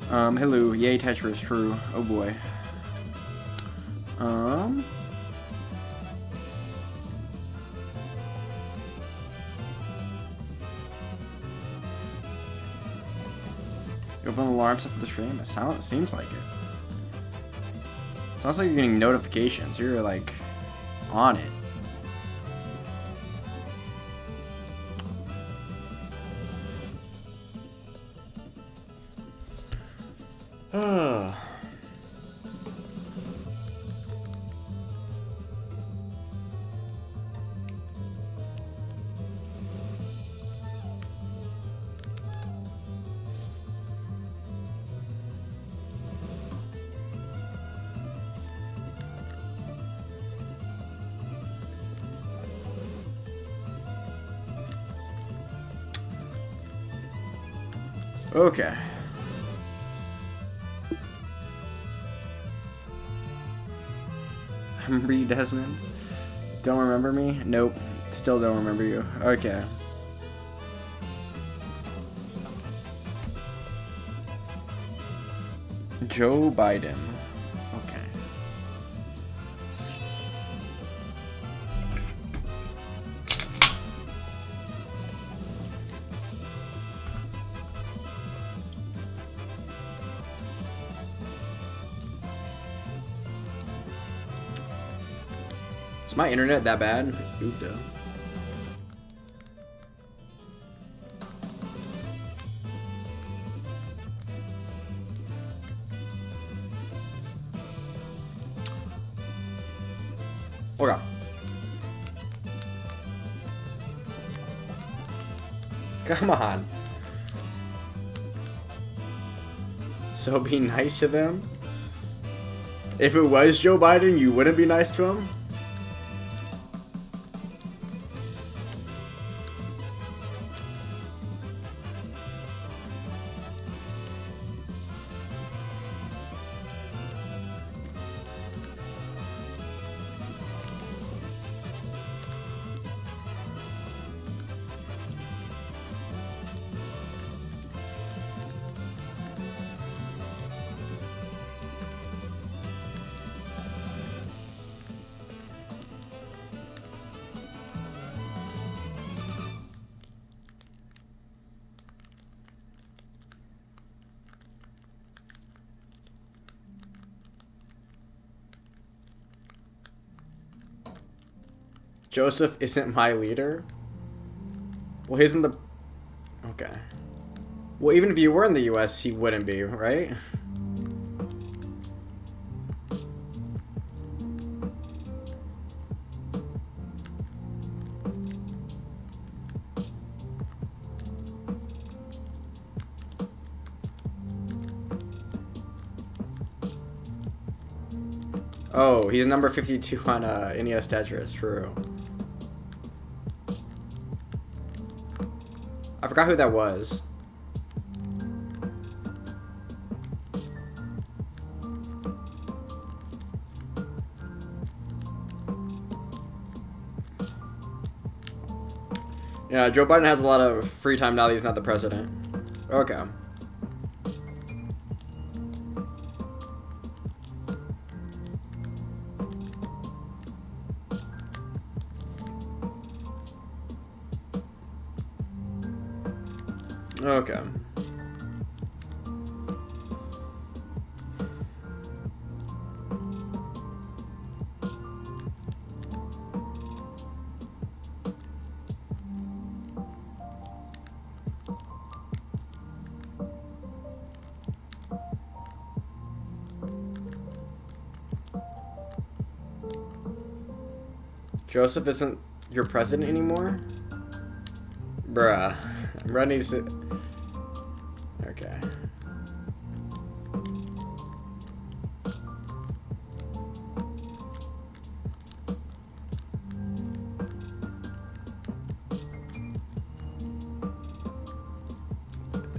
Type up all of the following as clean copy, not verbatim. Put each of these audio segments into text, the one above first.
Hello. Yay, Tetris. True. Oh boy. You open the alarm set for the stream? It seems like it. Sounds like you're getting notifications. You're like on it. Okay. Remember you, Desmond? Don't remember me? Nope. Still don't remember you. Okay. Joe Biden. Okay. Is my internet that bad? Oopda. Okay. Come on. So be nice to them? If it was Joe Biden, you wouldn't be nice to him? Joseph isn't my leader? Well, he isn't the... Okay. Well, even if you were in the US, he wouldn't be, right? Oh, he's number 52 on NES Tetris, true. I forgot who that was. Yeah, Joe Biden has a lot of free time now that he's not the president. Okay. Okay. Joseph isn't your president anymore? Bruh. Runny's... Okay.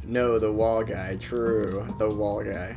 No, the wall guy. True. The wall guy.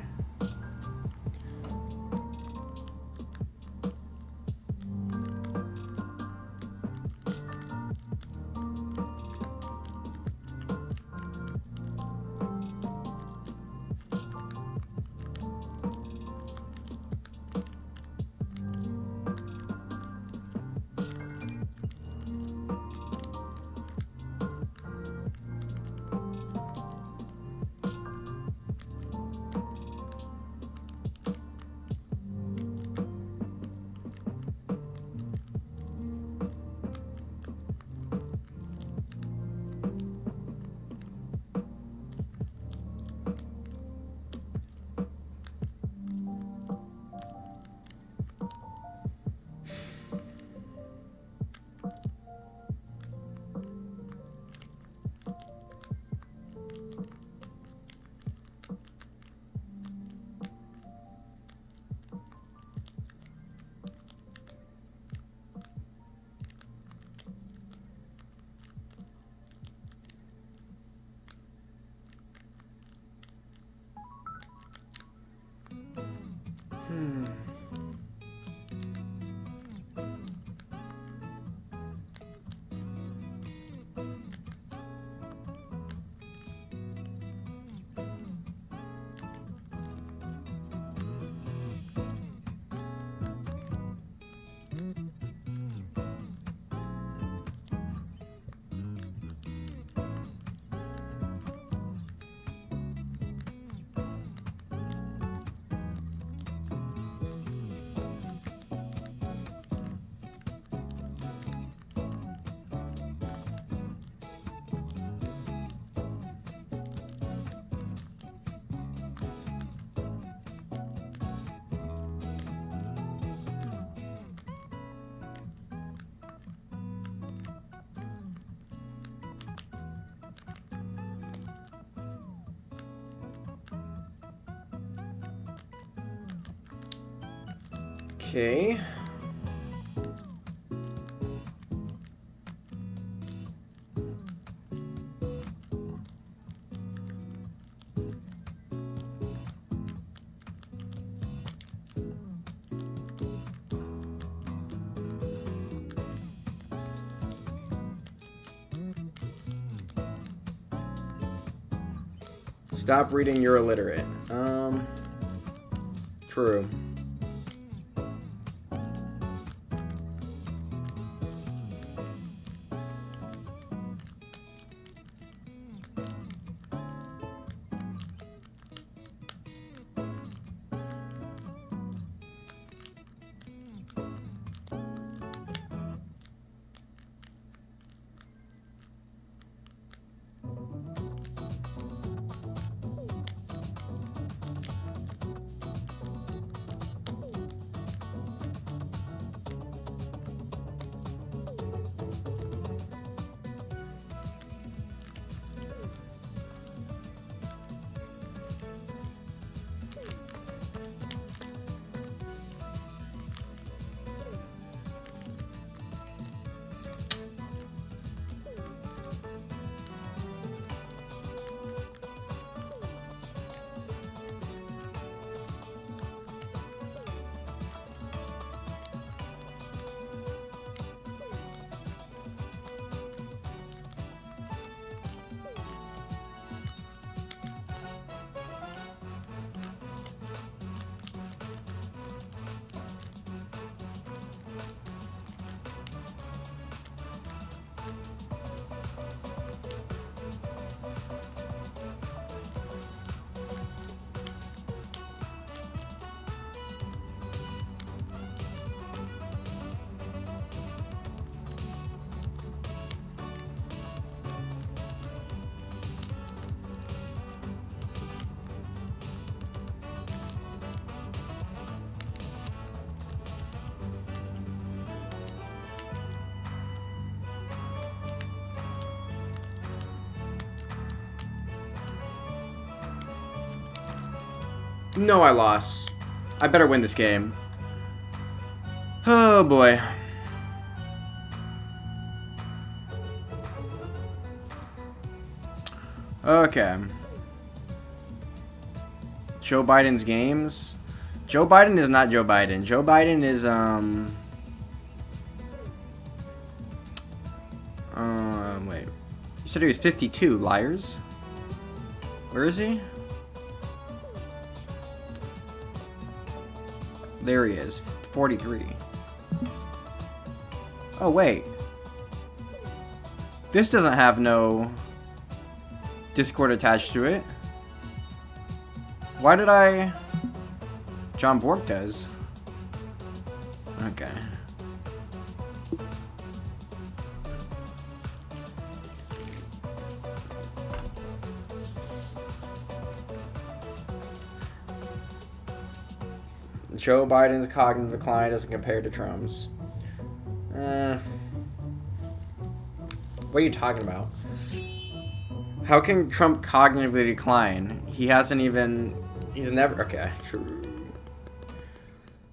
Okay. Stop reading, you're illiterate. True. No, I lost. I better win this game. Oh boy. Okay. Joe Biden's games. Joe Biden is not Joe Biden. Joe Biden is wait. You said he was 52, liars? Where is he? There he is, 43. Oh, wait. This doesn't have no Discord attached to it. Why did I... John Bork does. Okay. Joe Biden's cognitive decline doesn't compare to Trump's. What are you talking about? How can Trump cognitively decline? He hasn't even... He's never... Okay, true.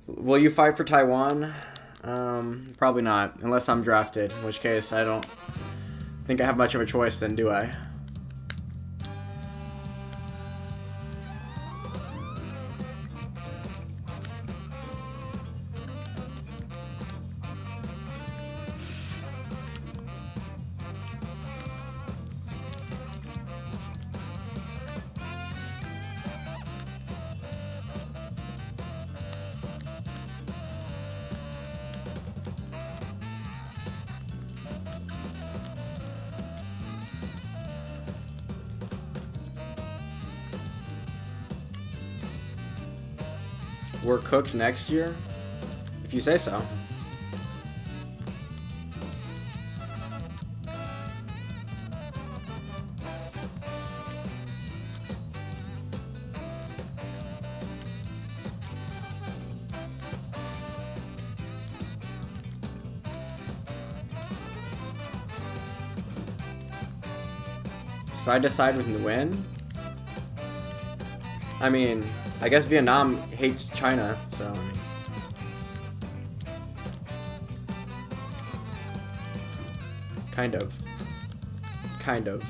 Will you fight for Taiwan? Probably not, unless I'm drafted, in which case I don't think I have much of a choice then, do I? We're cooked next year? If you say so. Side to side with Nguyen? I mean, I guess Vietnam hates China, so I mean. Kind of. Kind of.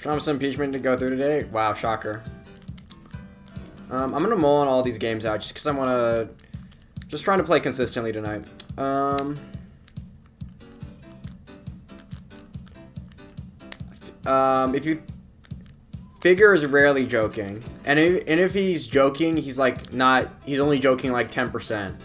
Trump's impeachment to go through today. Wow, shocker. I'm gonna mull on all these games out just because I want to. Just trying to play consistently tonight. If you Figure is rarely joking, and if he's joking, he's like not. He's only joking like 10%.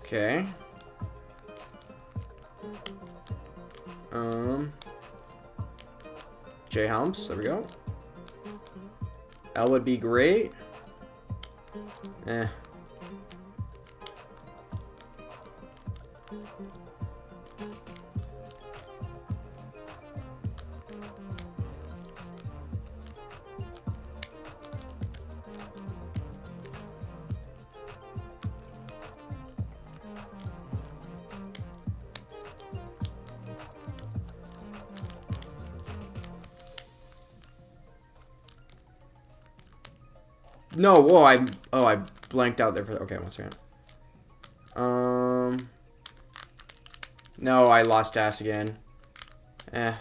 Okay. J Humps, there we go. L would be great. Eh. No, whoa, I blanked out there for, okay, 1 second. No, I lost ass again. Eh.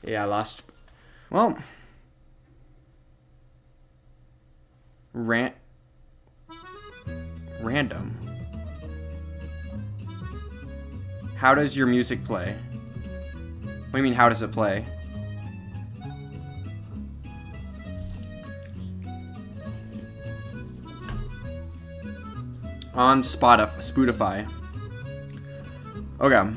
Yeah, I lost. Well. Random. How does your music play? What do you mean, how does it play? On Spotify. Okay.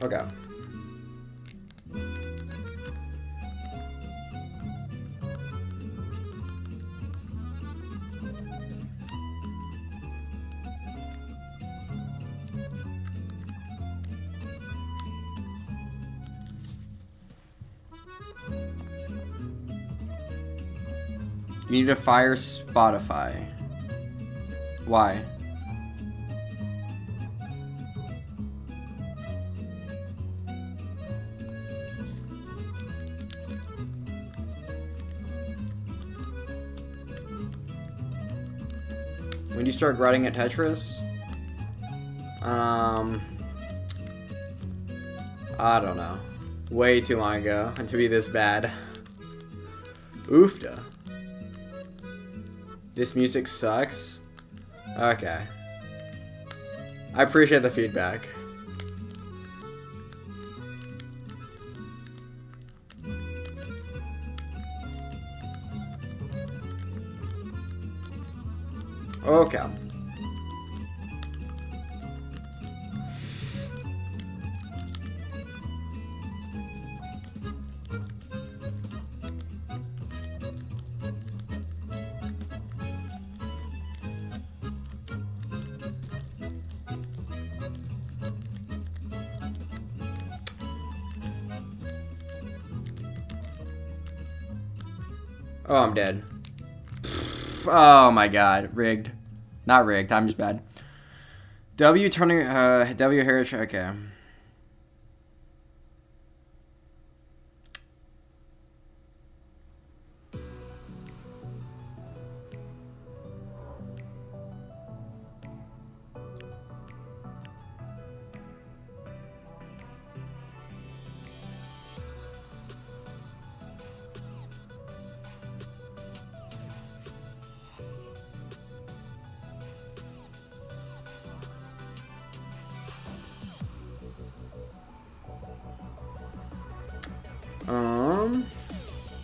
Okay. You need to fire Spotify. Why? When do you start grinding at Tetris? I don't know. Way too long ago to be this bad. Oofda. This music sucks? Okay. I appreciate the feedback. Okay. Oh, I'm dead. Oh my god. Rigged. Not rigged. I'm just bad. W turning, W Harris. Okay.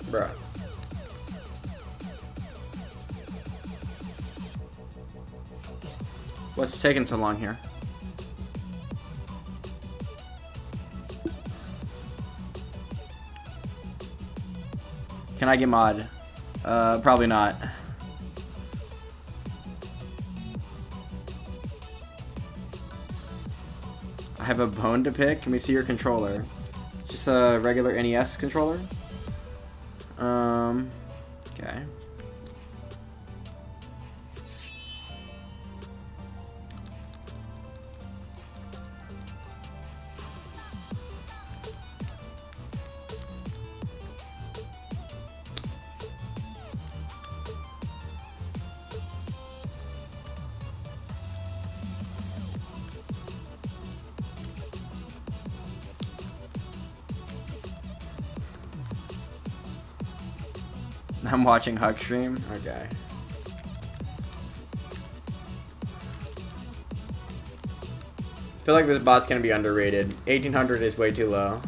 Bruh. What's taking so long here? Can I get mod? Probably not. I have a bone to pick. Can we see your controller? Just a regular NES controller? Okay. I'm watching Huck stream. Okay. feel like this bot's gonna be underrated. 1800 is way too low.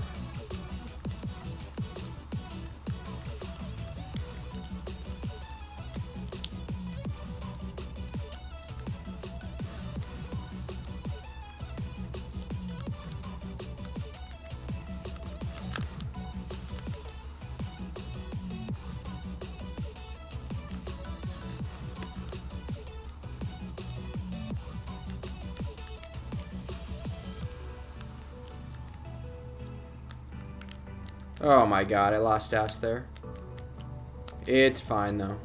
Oh my god, I lost ass there. It's fine though.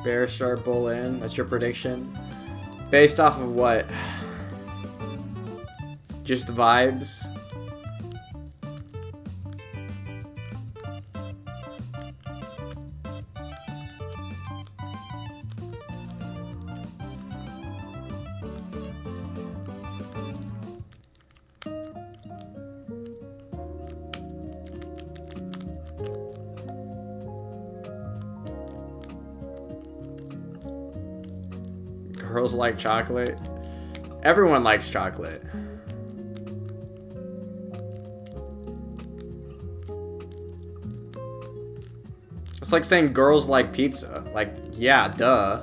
Bear start bull in. That's your prediction. Based off of what? Just the vibes. Girls like chocolate. Everyone likes chocolate. It's like saying girls like pizza. Like, yeah, duh.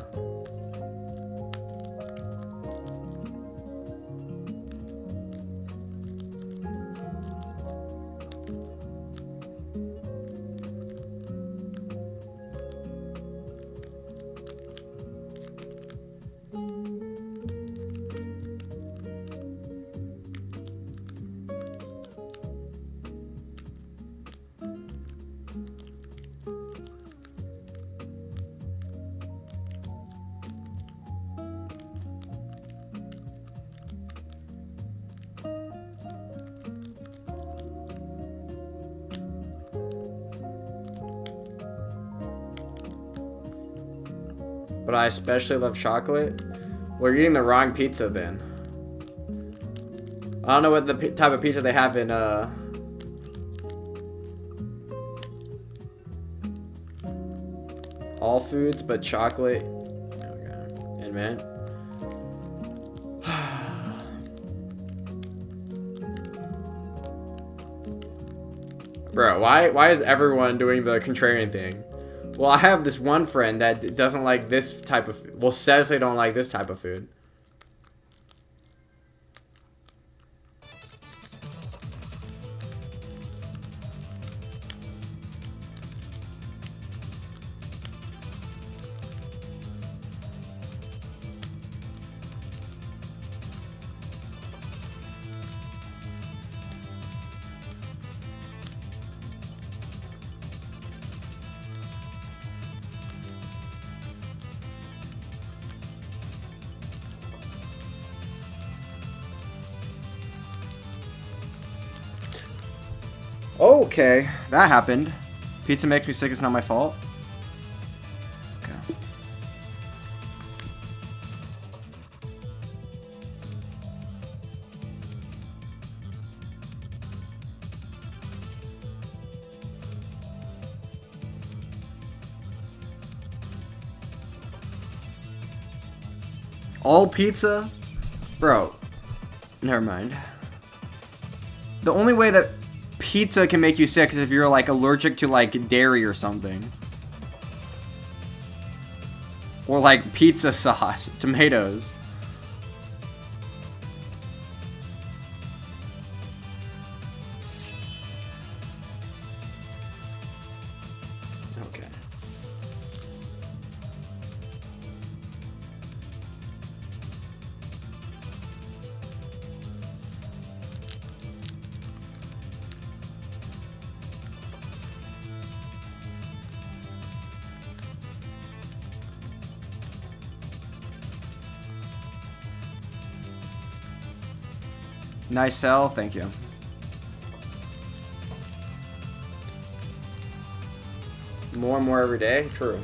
But I especially love chocolate. We're eating the wrong pizza then. I don't know what the type of pizza they have in all foods, but chocolate. Okay. And man. Bro, why is everyone doing the contrarian thing? Well, I have this one friend that doesn't like this type of... Well, says they don't like this type of food. Okay, that happened. Pizza makes me sick, it's not my fault. Okay. All pizza? Bro, never mind. The only way that pizza can make you sick is if you're like allergic to like dairy or something. Or like pizza sauce, tomatoes. Okay. Nice sell, thank you. More and more every day, true.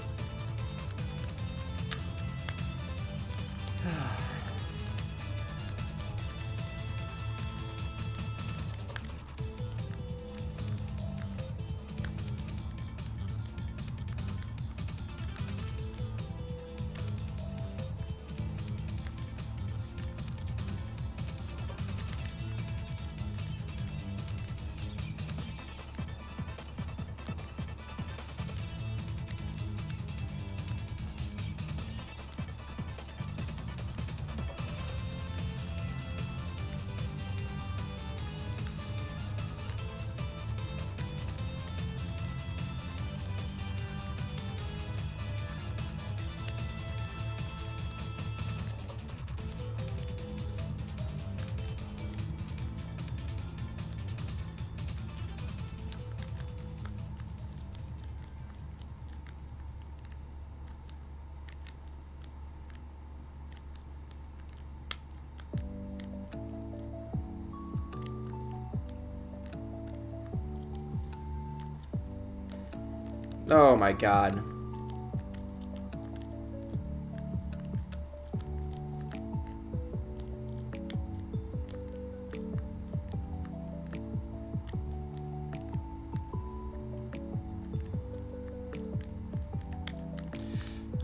Oh my god.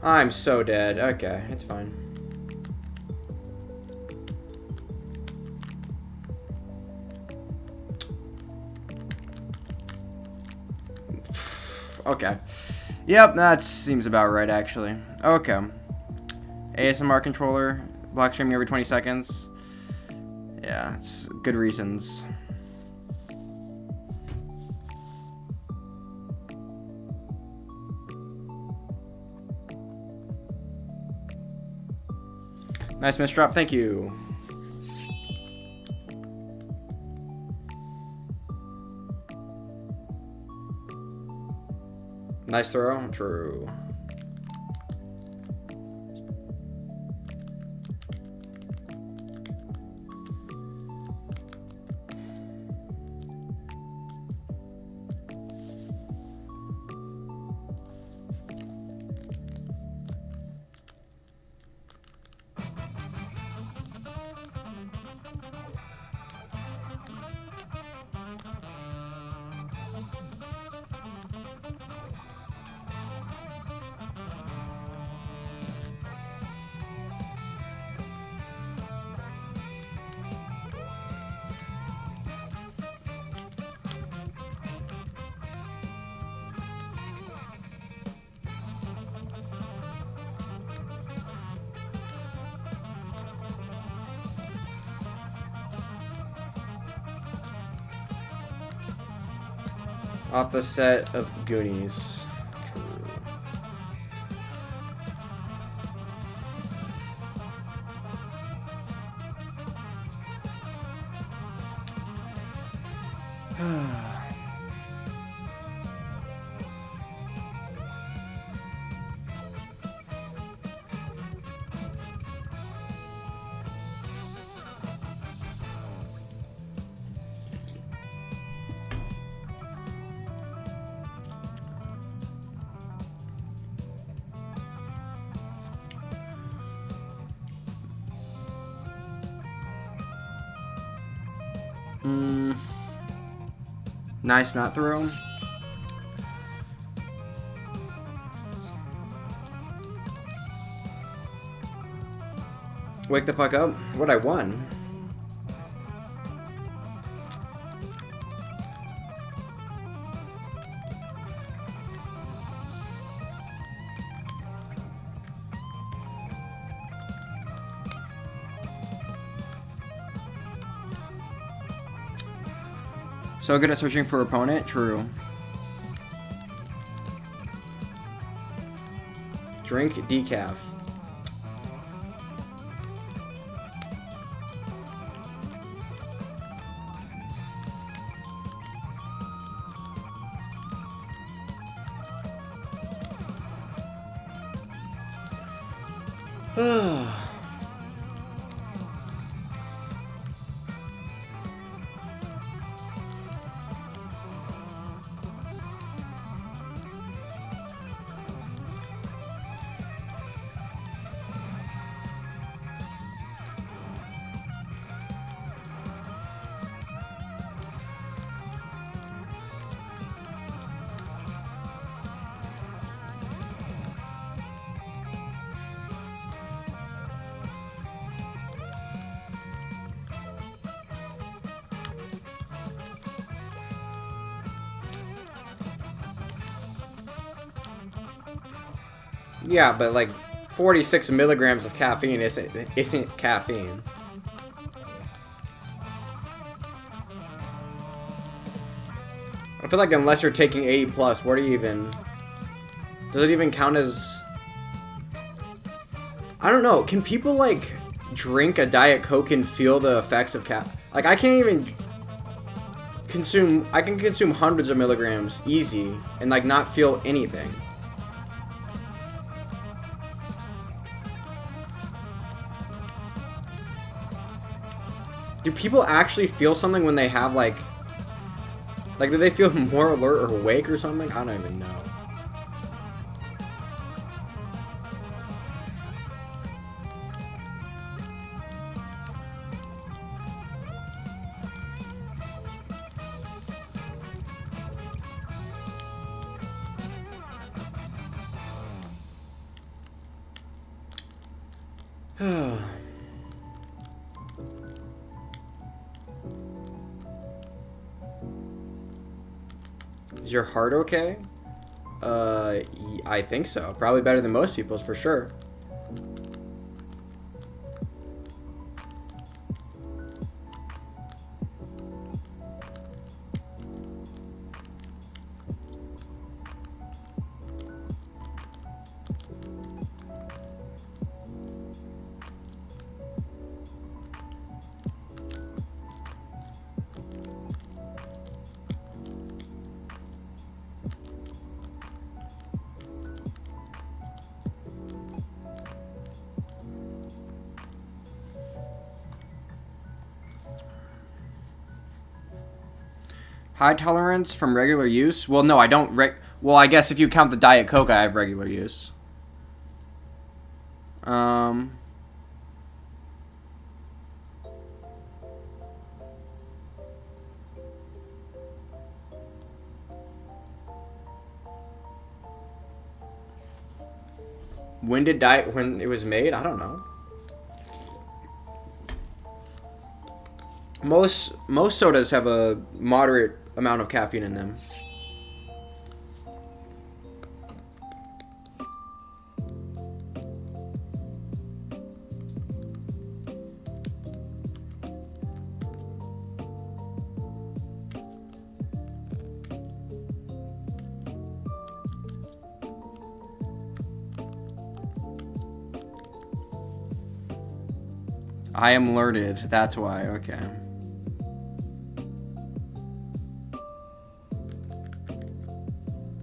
I'm so dead. Okay, it's fine. Okay. Yep, that seems about right, actually. Okay. ASMR controller. Block streaming every 20 seconds. Yeah, it's good reasons. Nice miss drop, thank you. Nice throw, true. Off the set of Goonies. True. Nice not throw. Wake the fuck up. What, I won? So good at searching for opponent? True. Drink decaf. Yeah, but like 46 milligrams of caffeine isn't caffeine. I feel like unless you're taking 80 plus, what do you even... Does it even count as... I don't know. Can people like drink a Diet Coke and feel the effects of Like I can't even consume... I can consume hundreds of milligrams easy and like not feel anything. Do people actually feel something when they have, like, do they feel more alert or awake or something? I don't even know. Is your heart okay? I think so. Probably better than most people's for sure. High tolerance from regular use? Well, no, I don't. Well, I guess if you count the Diet Coke, I have regular use. When it was made? I don't know. Most sodas have a moderate amount of caffeine in them. I am learned. That's why. Okay.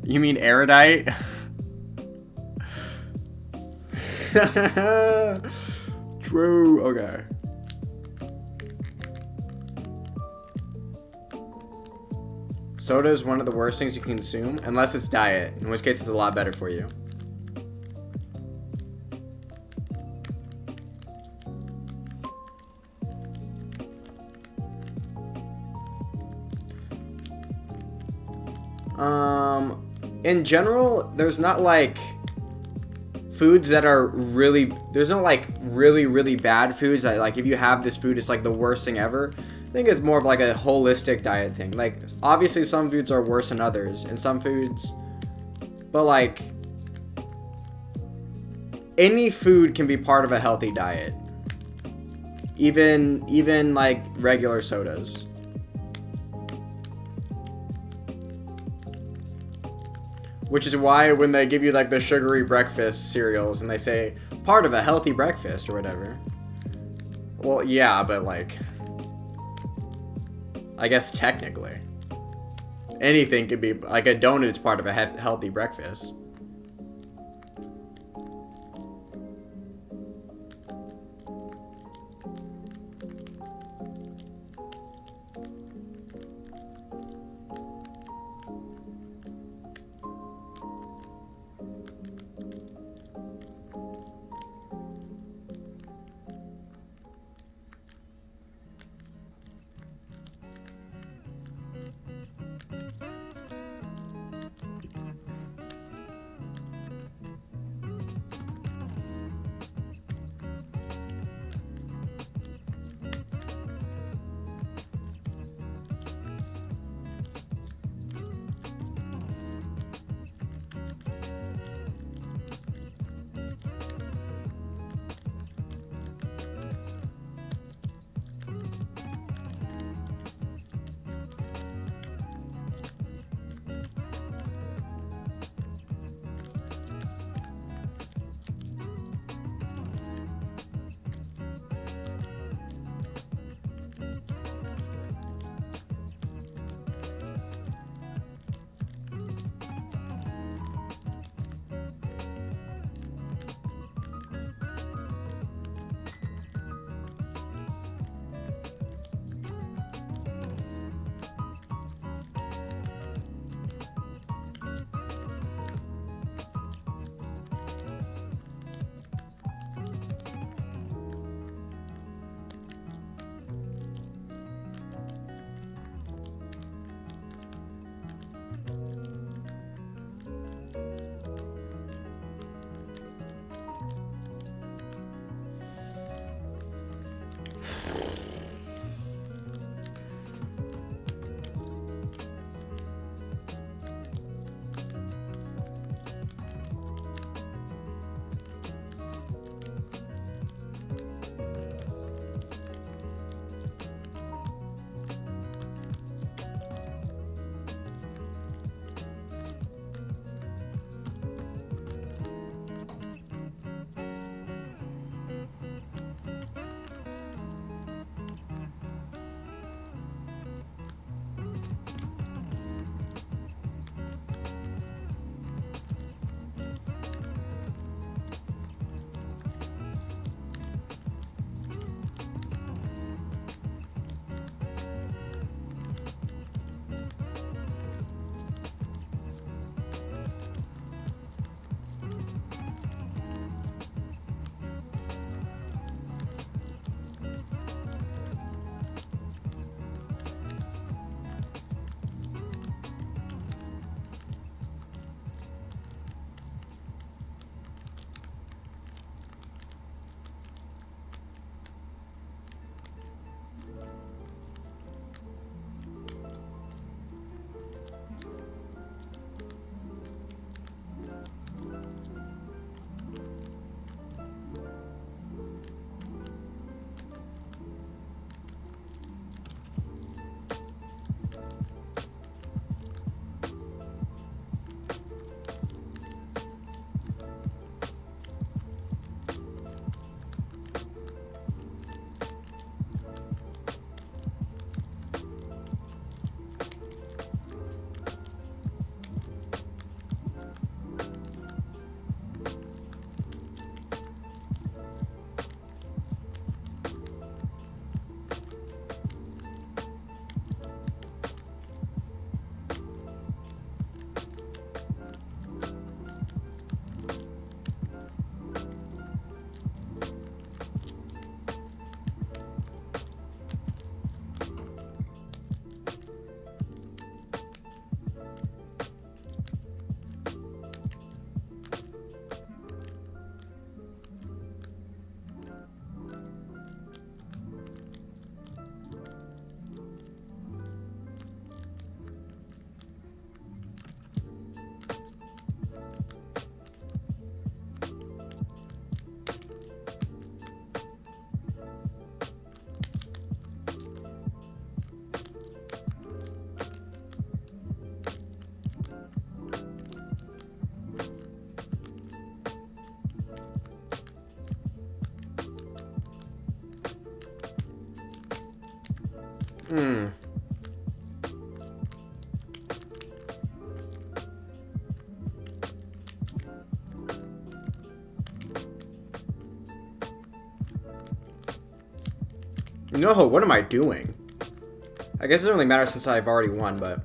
You mean erudite? True. Okay. Soda is one of the worst things you can consume, unless it's diet, in which case it's a lot better for you. In general, there's not like foods that are really, there's no like really bad foods that like if you have this food it's like the worst thing ever. I think it's more of like a holistic diet thing. Like obviously some foods are worse than others and some foods, but like any food can be part of a healthy diet. Even like regular sodas. Which is why when they give you like the sugary breakfast cereals and they say part of a healthy breakfast or whatever. Well, yeah, but like, I guess technically anything could be like a donut is part of a healthy breakfast. No, what am I doing? I guess it doesn't really matter since I've already won, but...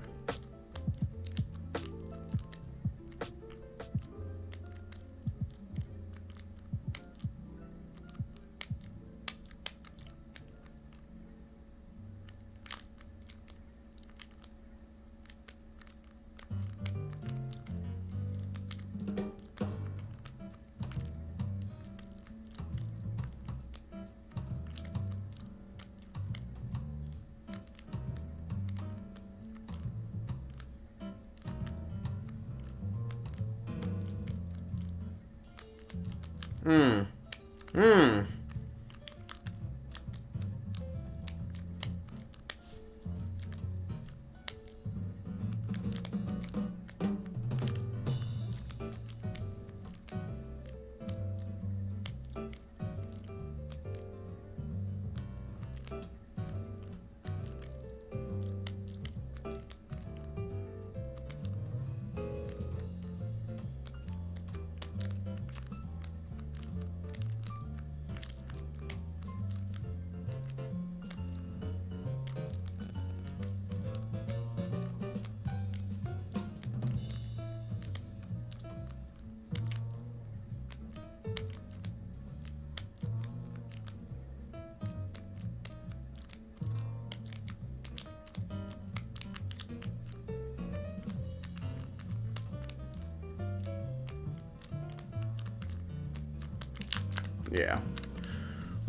Yeah.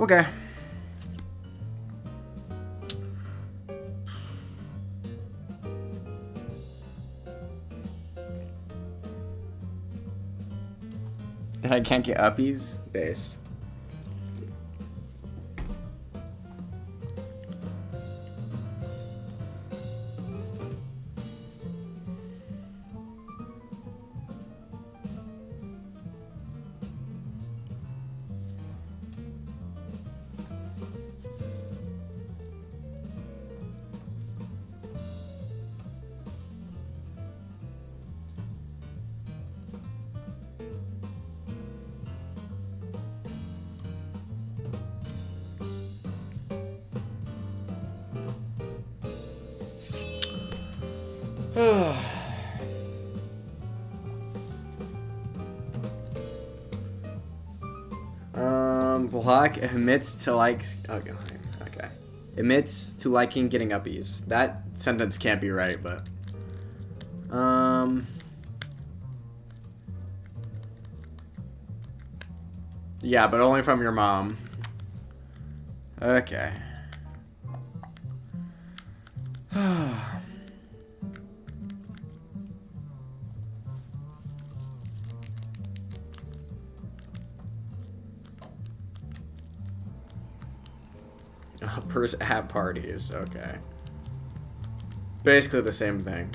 Okay. Then I can't get uppies? Base. Block admits to like. Okay. Okay. Admits to liking getting uppies. That sentence can't be right, but. Yeah, but only from your mom. Okay. Uppers at parties. Okay. Basically the same thing.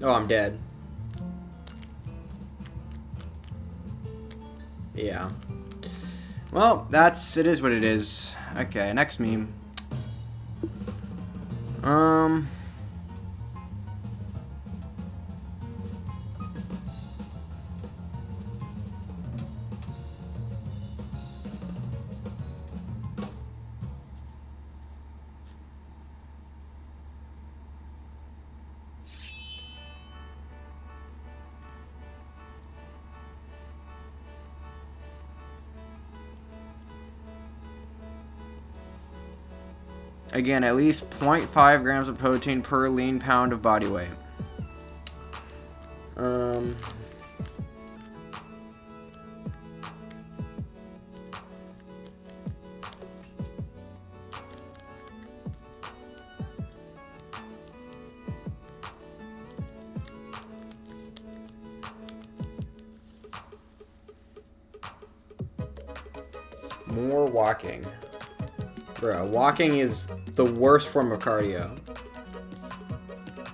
Oh, I'm dead. Yeah. Well, it is what it is. Okay, next meme. Again, at least 0.5 grams of protein per lean pound of body weight. More walking. Bro, walking is the worst form of cardio.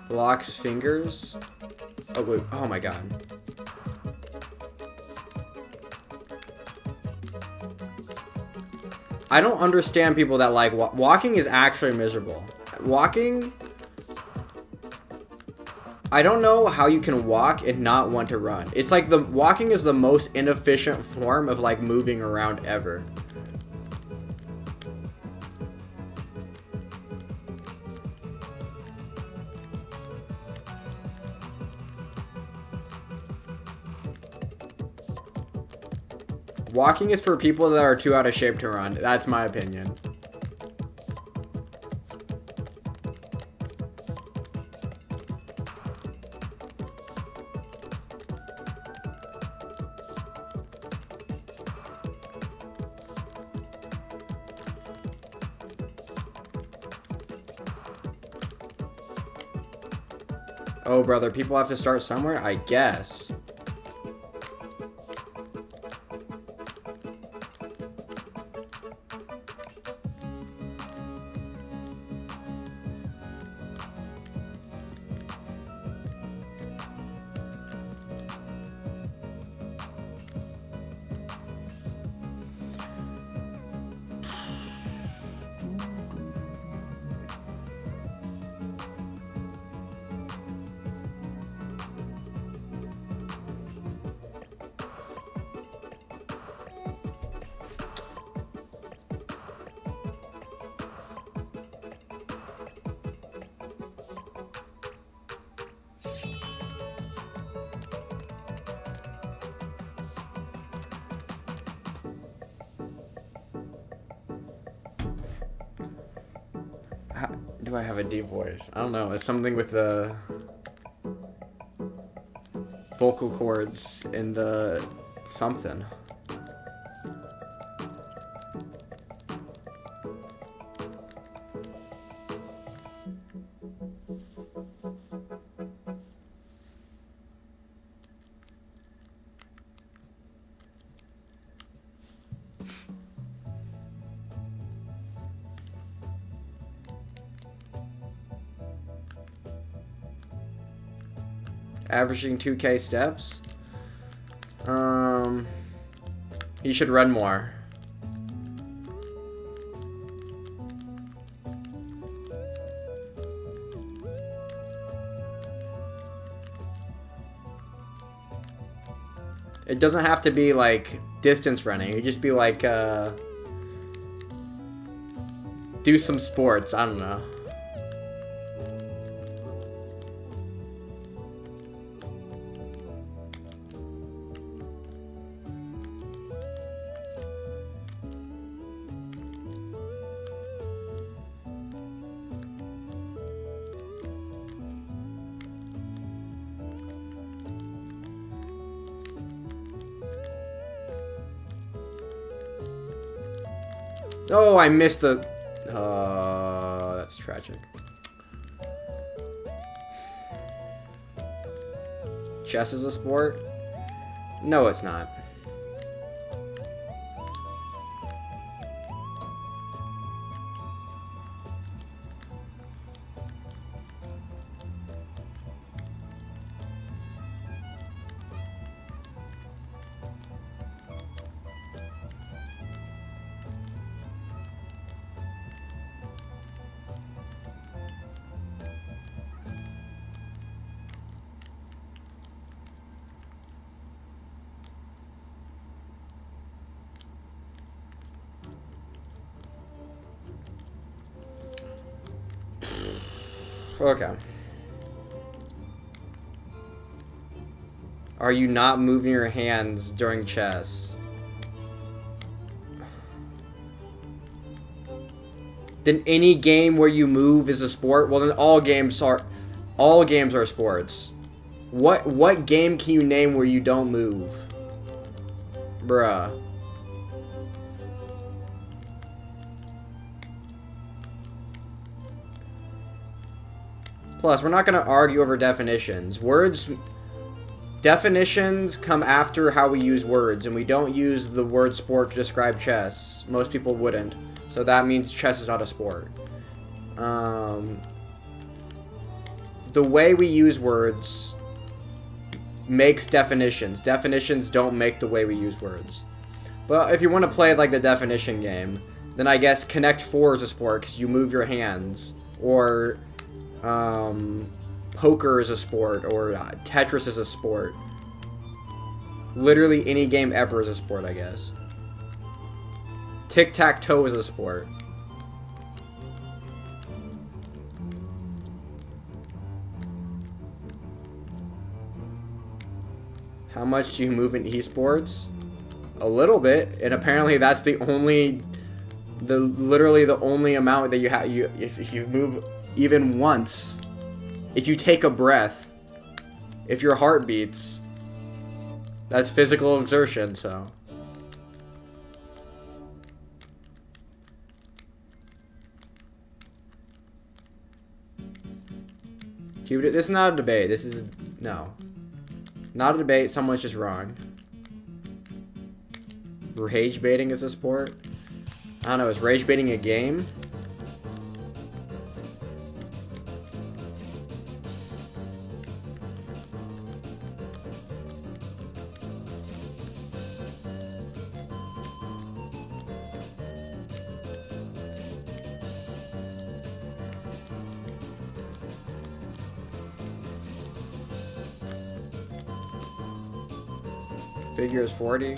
Locks fingers. Oh, wait. Oh my god. I don't understand people that like walking is actually miserable. Walking, I don't know how you can walk and not want to run. It's like the walking is the most inefficient form of like moving around ever. Walking is for people that are too out of shape to run. That's my opinion. Oh, brother, people have to start somewhere? I guess. Do I have a deep voice? I don't know. It's something with the vocal cords in the something. Averaging 2K steps. He should run more. It doesn't have to be like distance running. It just be like do some sports. I don't know. Oh, I missed the... that's tragic. Chess is a sport? No, it's not. Okay. Are you not moving your hands during chess? Then any game where you move is a sport. Well, then all games are sports. What game can you name where you don't move? Bruh. Plus, we're not going to argue over definitions. Definitions come after how we use words, and we don't use the word sport to describe chess. Most people wouldn't. So that means chess is not a sport. The way we use words makes definitions. Definitions don't make the way we use words. But if you want to play like the definition game, then I guess Connect 4 is a sport because you move your hands. Or poker is a sport, or Tetris is a sport. Literally any game ever is a sport, I guess. Tic-tac-toe is a sport. How much do you move in esports? A little bit, and apparently that's literally the only amount that you have. If you move even once, if you take a breath, if your heart beats, that's physical exertion, so. This is not a debate. This is, no. Not a debate, someone's just wrong. Rage baiting is a sport? I don't know, is rage baiting a game? Figure is 40.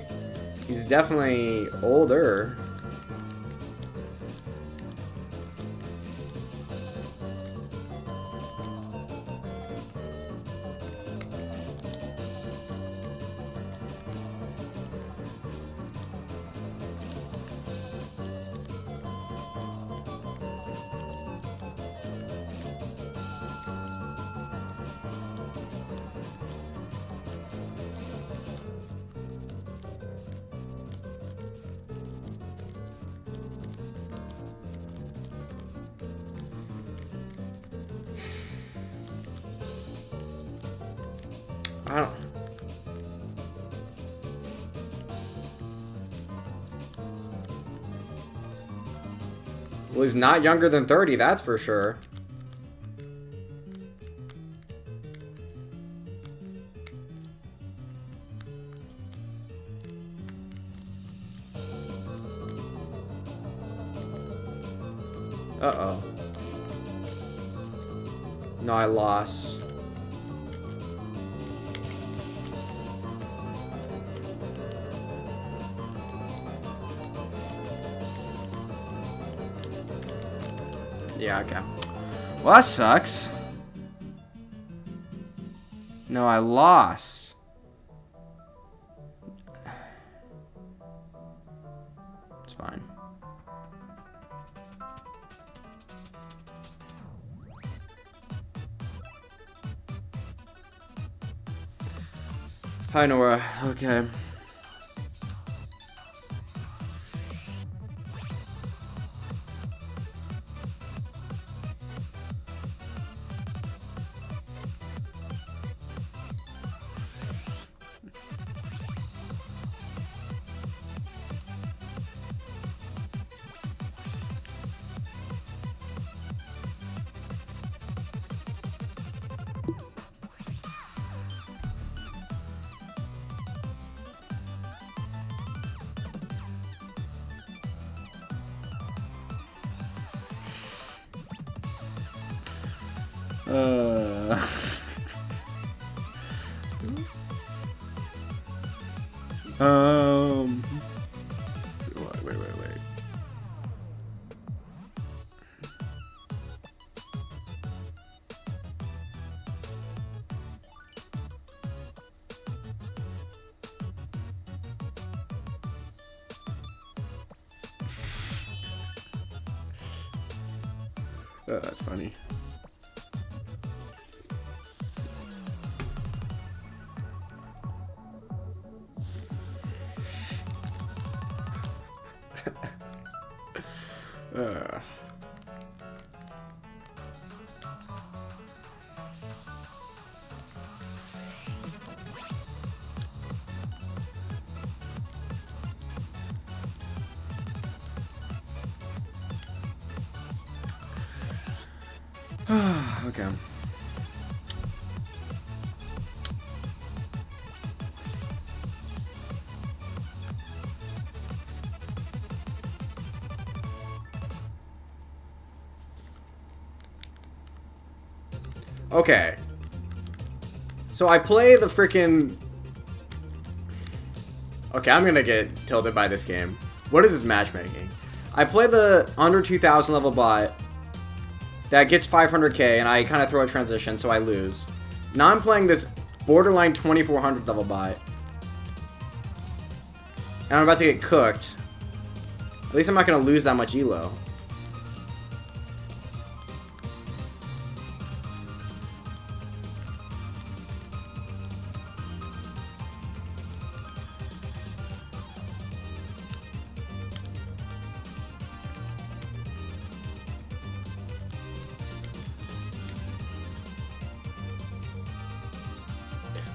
He's definitely older. I don't. Well, he's not younger than 30, that's for sure. Uh-oh. No, I lost. Yeah, okay. Well, that sucks. No, I lost. It's fine. Hi, Nora. Okay. Wait. Oh, that's funny. Okay. Okay. So I play the freaking... Okay, I'm gonna get tilted by this game. What is this matchmaking? I play the under 2,000 level bot that gets 500k, and I kind of throw a transition, so I lose. Now I'm playing this borderline 2,400 level bot, and I'm about to get cooked. At least I'm not gonna lose that much elo.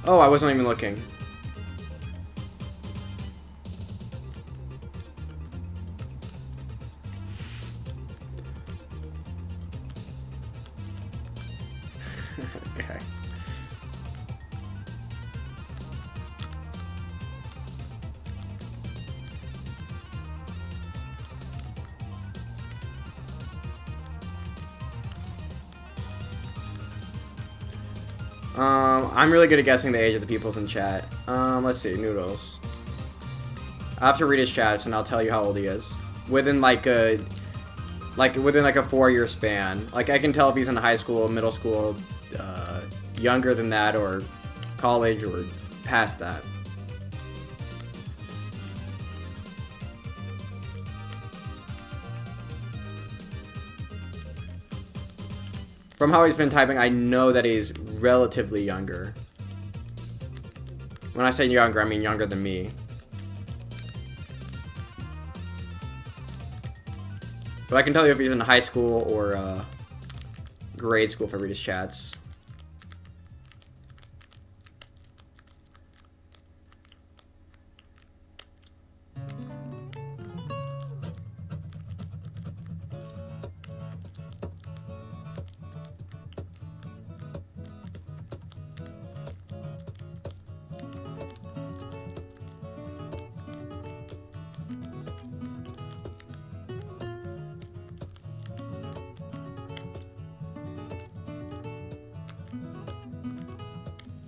Oh, I wasn't even looking. Okay. I'm really good at guessing the age of the peoples in chat. Let's see, Noodles. I have to read his chats and I'll tell you how old he is. Within like a 4-year span. Like I can tell if he's in high school, middle school, younger than that, or college, or past that. From how he's been typing, I know that he's relatively younger. When I say younger, I mean younger than me. But I can tell you if he's in high school or grade school if I read his chats.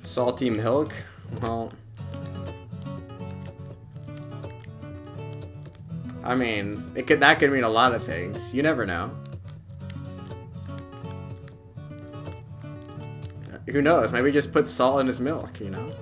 Salty milk? Well, I mean, that could mean a lot of things. You never know. Who knows? Maybe just put salt in his milk, you know?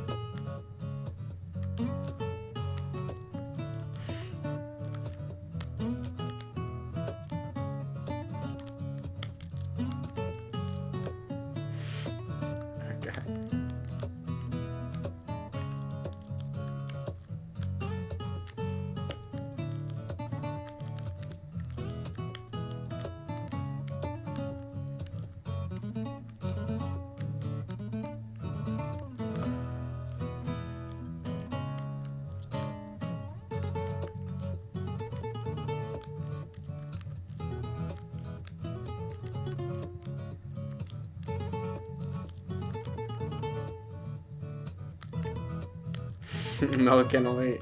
Milk and elite.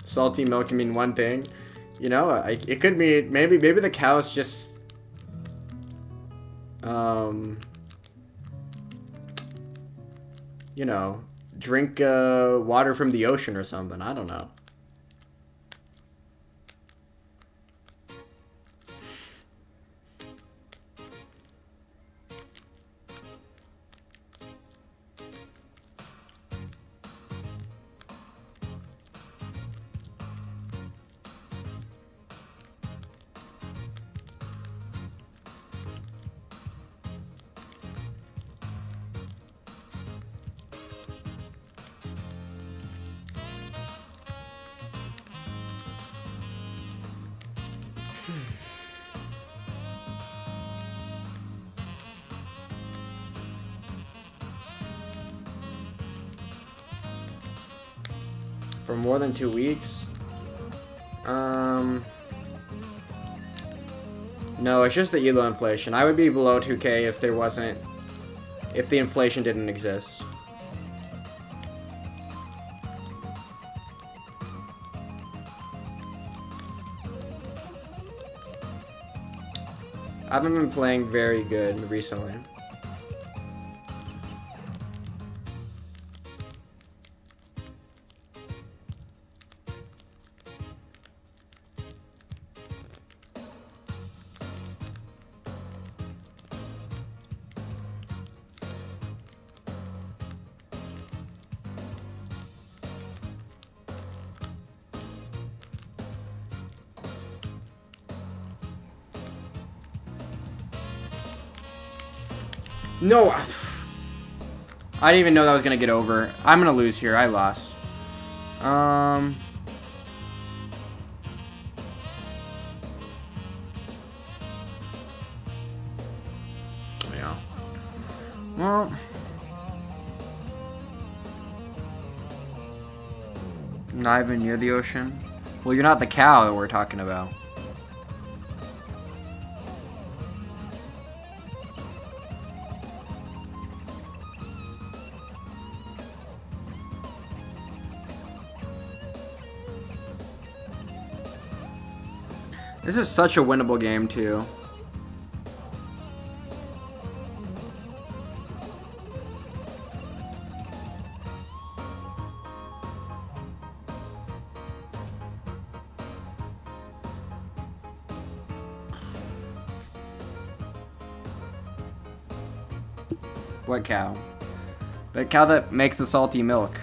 Salty milk can mean one thing, you know. It could mean maybe the cow's just you know, drink water from the ocean or something. I don't know. For more than 2 weeks? No, it's just the ELO inflation. I would be below 2K if there wasn't... if the inflation didn't exist. I haven't been playing very good recently. No, I didn't even know that was gonna get over. I'm gonna lose here. I lost. Yeah. Well, not even near the ocean. Well, you're not the cow that we're talking about. This is such a winnable game, too. What cow? The cow that makes the salty milk.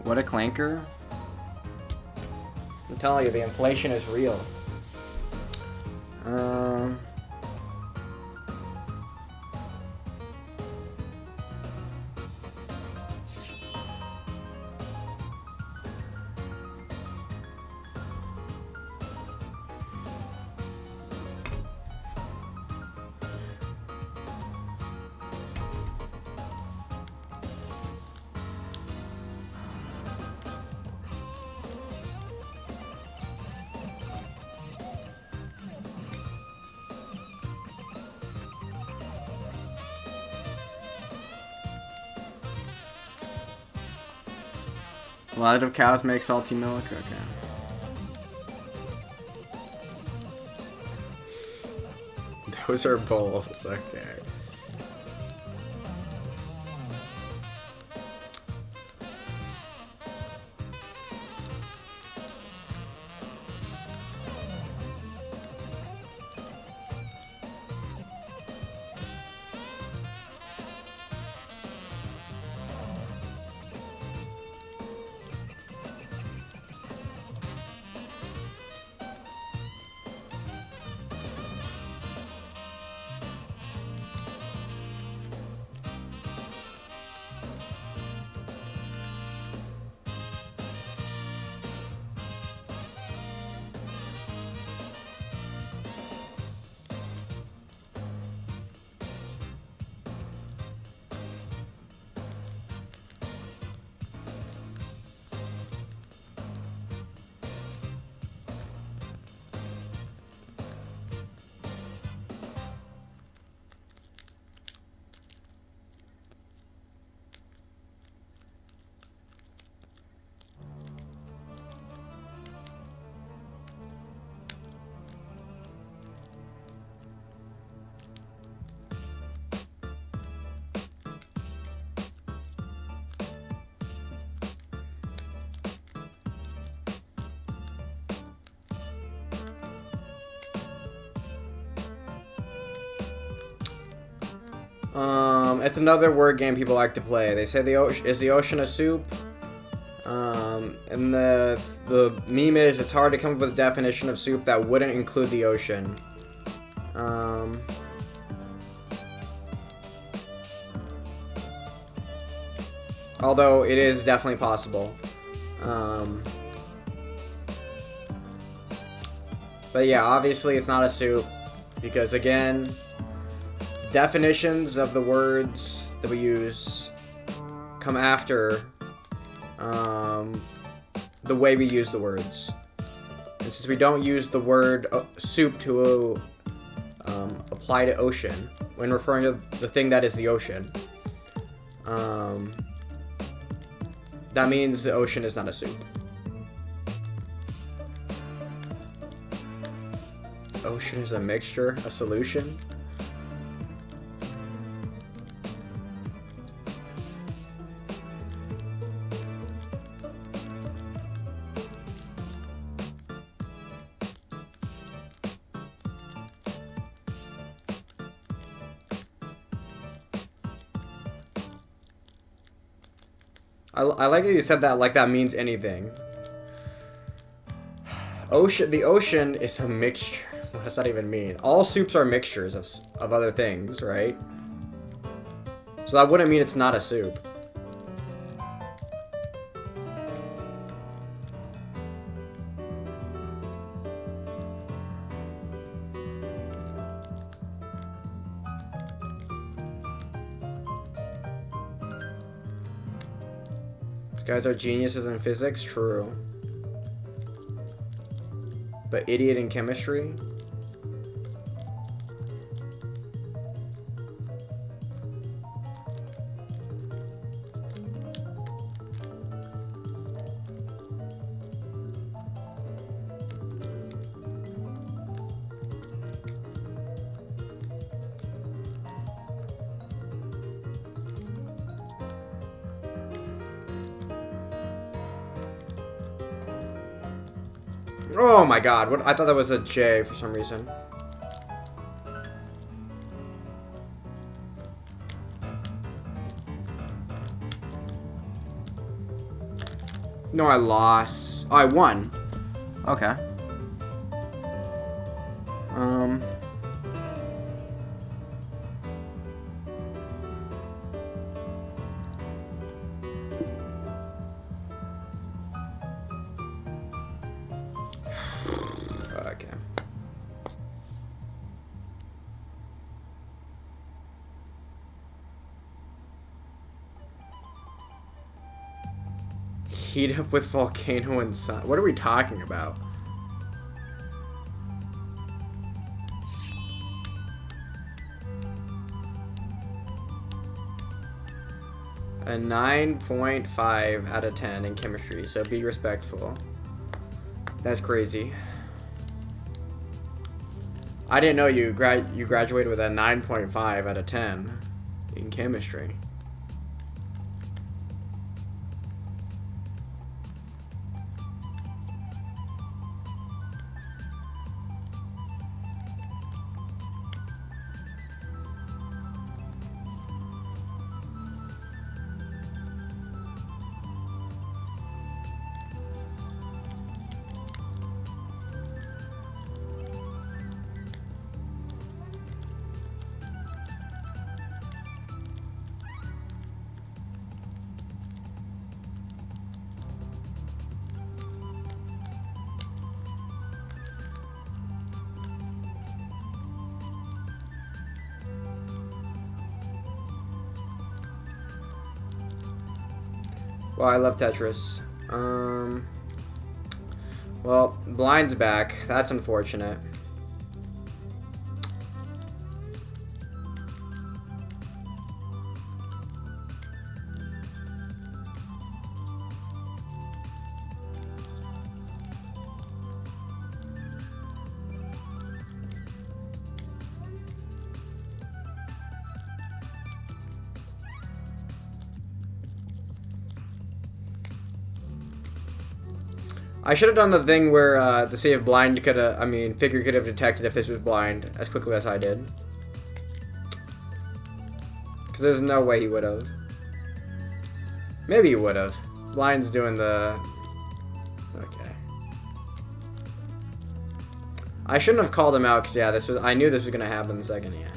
What a clanker. I'm telling you, the inflation is real. A lot of cows make salty milk? Okay. Those are bowls, okay. It's another word game people like to play. They say is the ocean a soup? And the meme is it's hard to come up with a definition of soup that wouldn't include the ocean. Although it is definitely possible. But yeah, obviously it's not a soup because again, definitions of the words that we use come after the way we use the words. And since we don't use the word soup to apply to ocean when referring to the thing that is the ocean, that means the ocean is not a soup. Ocean is a mixture, a solution. I like that you said that like that means anything. The ocean is a mixture. What does that even mean? All soups are mixtures of other things, right? So that wouldn't mean it's not a soup. These guys are geniuses in physics, true. But idiot in chemistry? Oh my god, what? I thought that was a J for some reason. No, I lost. Oh, I won. Okay. Okay. Heat up with volcano and sun. What are we talking about? A 9.5 out of 10 in chemistry, so be respectful. That's crazy. I didn't know you graduated with a 9.5 out of 10 in chemistry. Well, I love Tetris. Well, Blind's back. That's unfortunate. I should have done the thing where to see if Blind could have, Figure could have detected if this was Blind as quickly as I did. Because there's no way he would have. Maybe he would have. Blind's doing the... Okay. I shouldn't have called him out because, yeah, I knew this was going to happen the second. Yeah.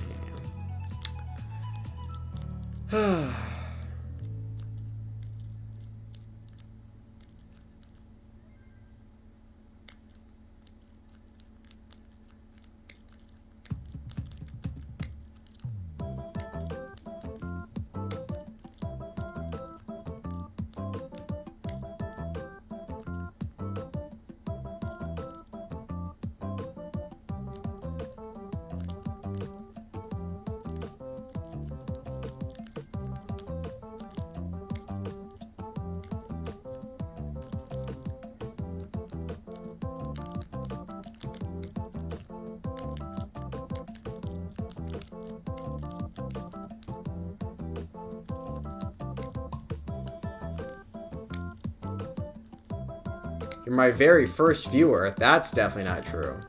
You're my very first viewer. That's definitely not true.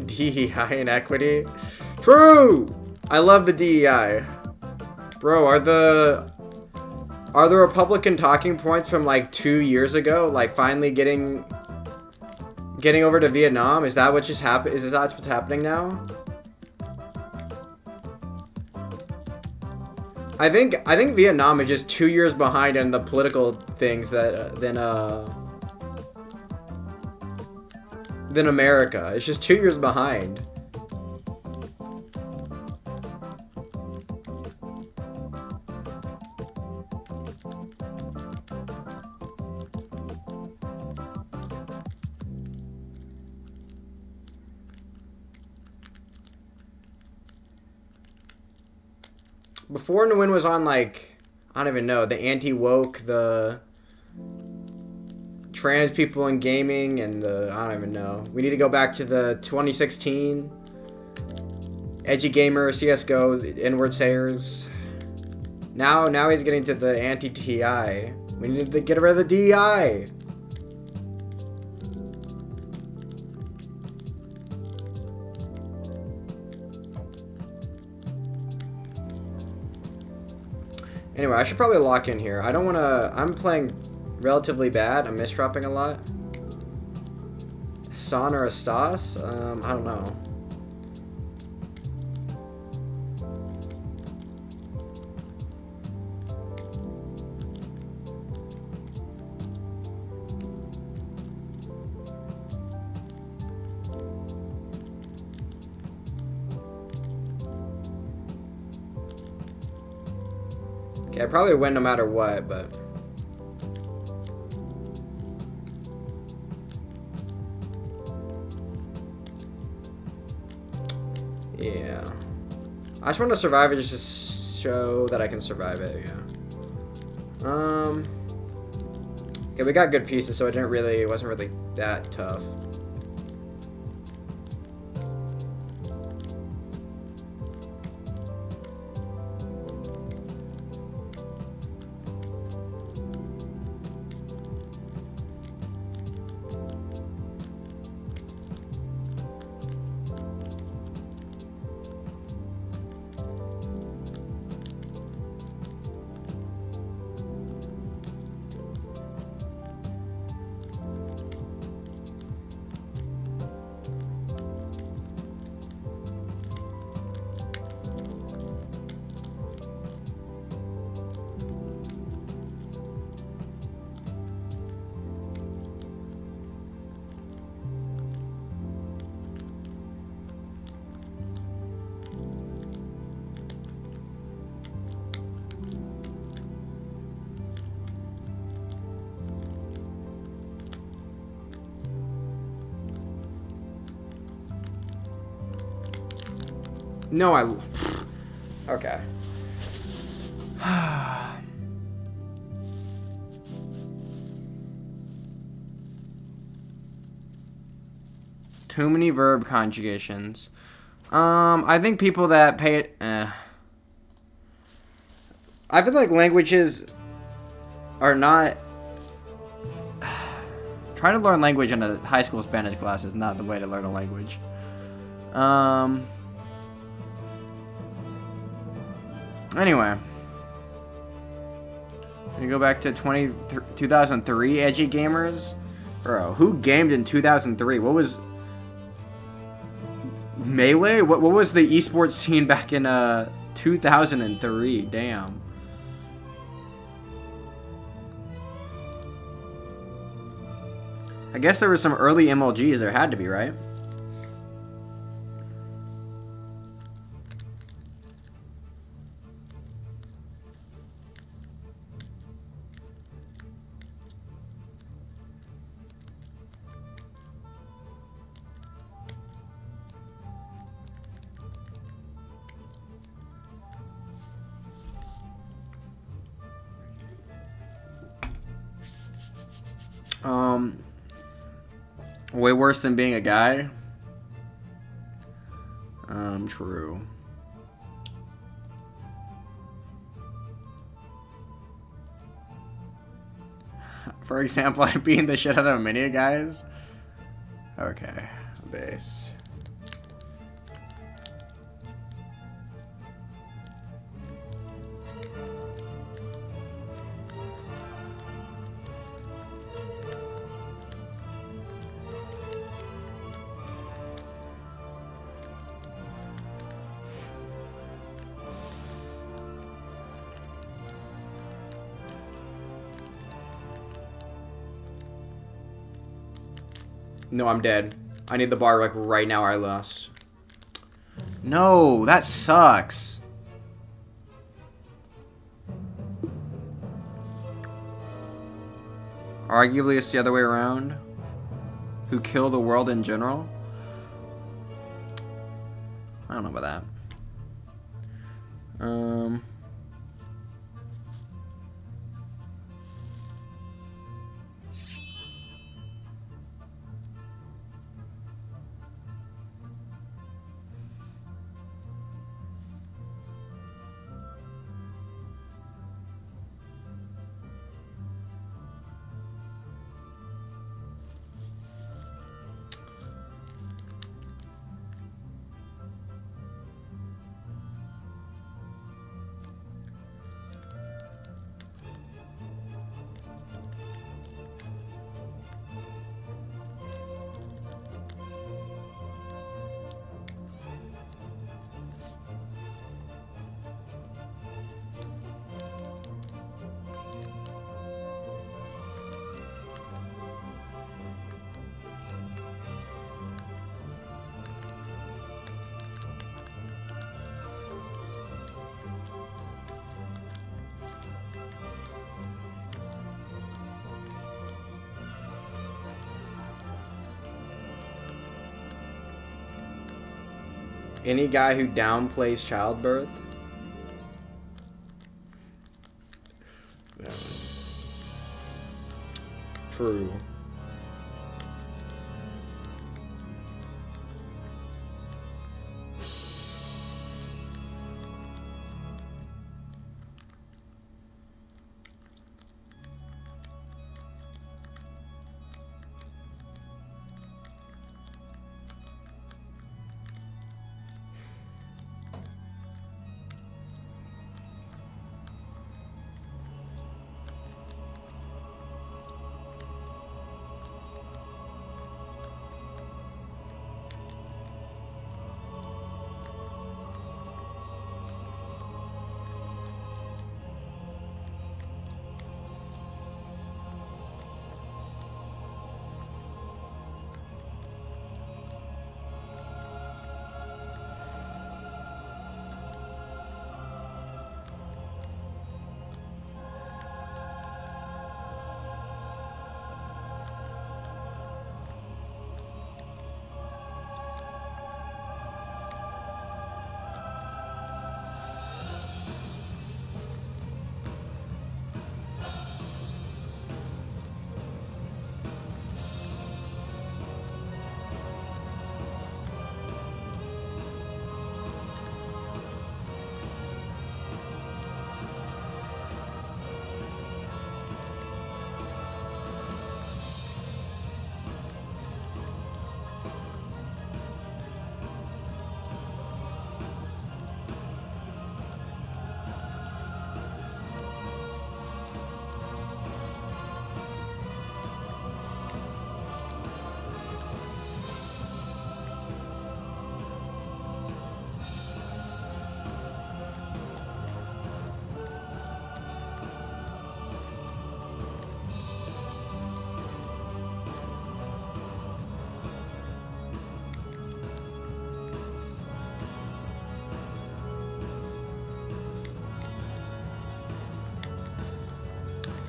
DEI inequity? True! I love the DEI. Bro, are the Republican talking points from like 2 years ago like finally getting over to Vietnam? Is that what just happened? Is that what's happening now? I think Vietnam is just 2 years behind in the political things than America. It's just 2 years behind. Before Nguyen was on, like, I don't even know, the anti-woke, the trans people in gaming, and the, I don't even know. We need to go back to the 2016 edgy gamer, CSGO, N-word sayers. Now he's getting to the anti-TI. We need to get rid of the DEI. Anyway, I should probably lock in here. I don't want to... I'm playing relatively bad. I'm misdropping a lot. Stan or Stas? I don't know. Okay, I probably win no matter what, but... yeah. I just want to survive it just to show that I can survive it, yeah. Okay, we got good pieces, so it wasn't really that tough. No, okay. Too many verb conjugations. I think people that pay... I feel like languages are not... Trying to learn language in a high school Spanish class is not the way to learn a language. Anyway. You go back to 2003, edgy gamers? Bro, who gamed in 2003? What was... Melee? What was the esports scene back in 2003? Damn. I guess there were some early MLGs. There had to be, right? Way worse than being a guy. True. For example, I beating the shit out of many guys. Okay, base. No, I'm dead. I need the bar like right now or I lost. No, that sucks. Arguably, it's the other way around. Who kill the world in general? I don't know about that. Any guy who downplays childbirth? Yeah. True.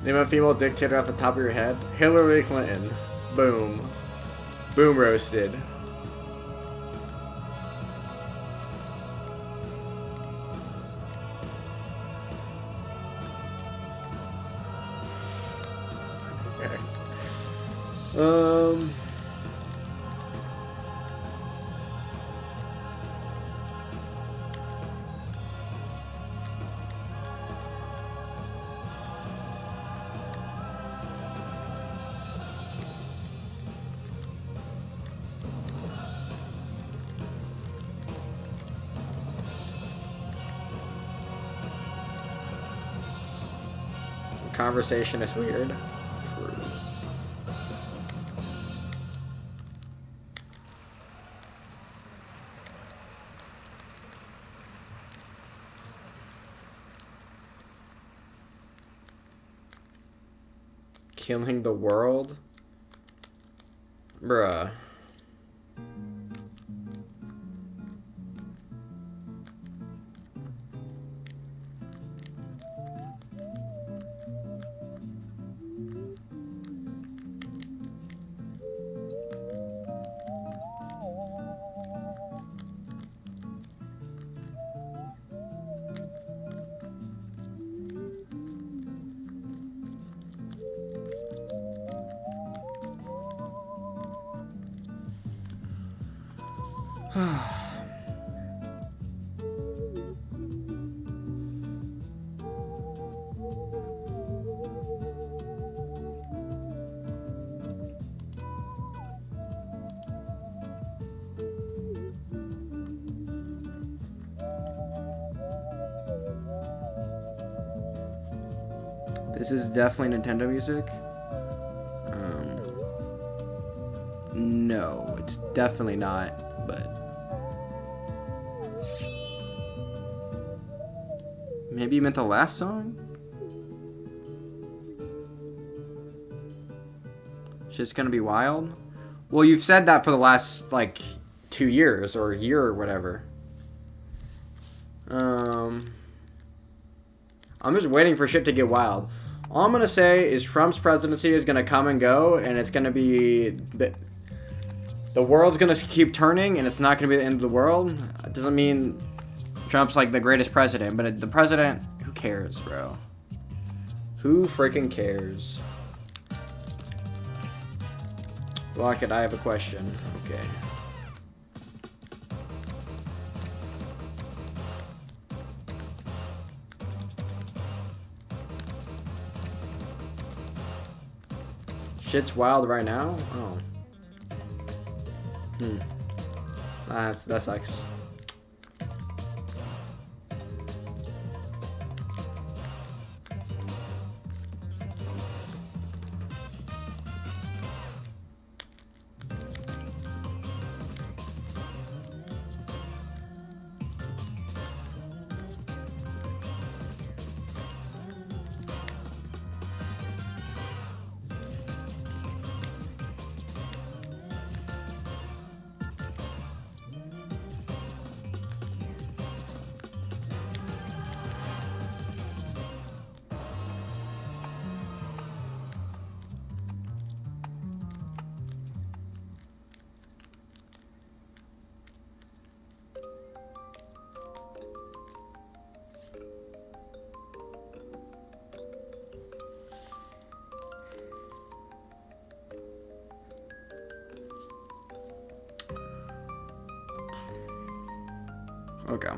Name a female dictator off the top of your head. Hillary Clinton. Boom. Boom roasted. Okay. Conversation is weird. True. Killing the world? Bruh. This is definitely Nintendo music. No, it's definitely not, but maybe you meant the last song? Shit's gonna be wild? Well, you've said that for the last, like, 2 years or a year or whatever. I'm just waiting for shit to get wild. All I'm gonna say is Trump's presidency is gonna come and go, and it's gonna be... The world's gonna keep turning, and it's not gonna be the end of the world. It doesn't mean Trump's, like, the greatest president, but the president... Who cares, bro? Who freaking cares? Block it, I have a question. Okay. Shit's wild right now? Oh. That sucks. Okay.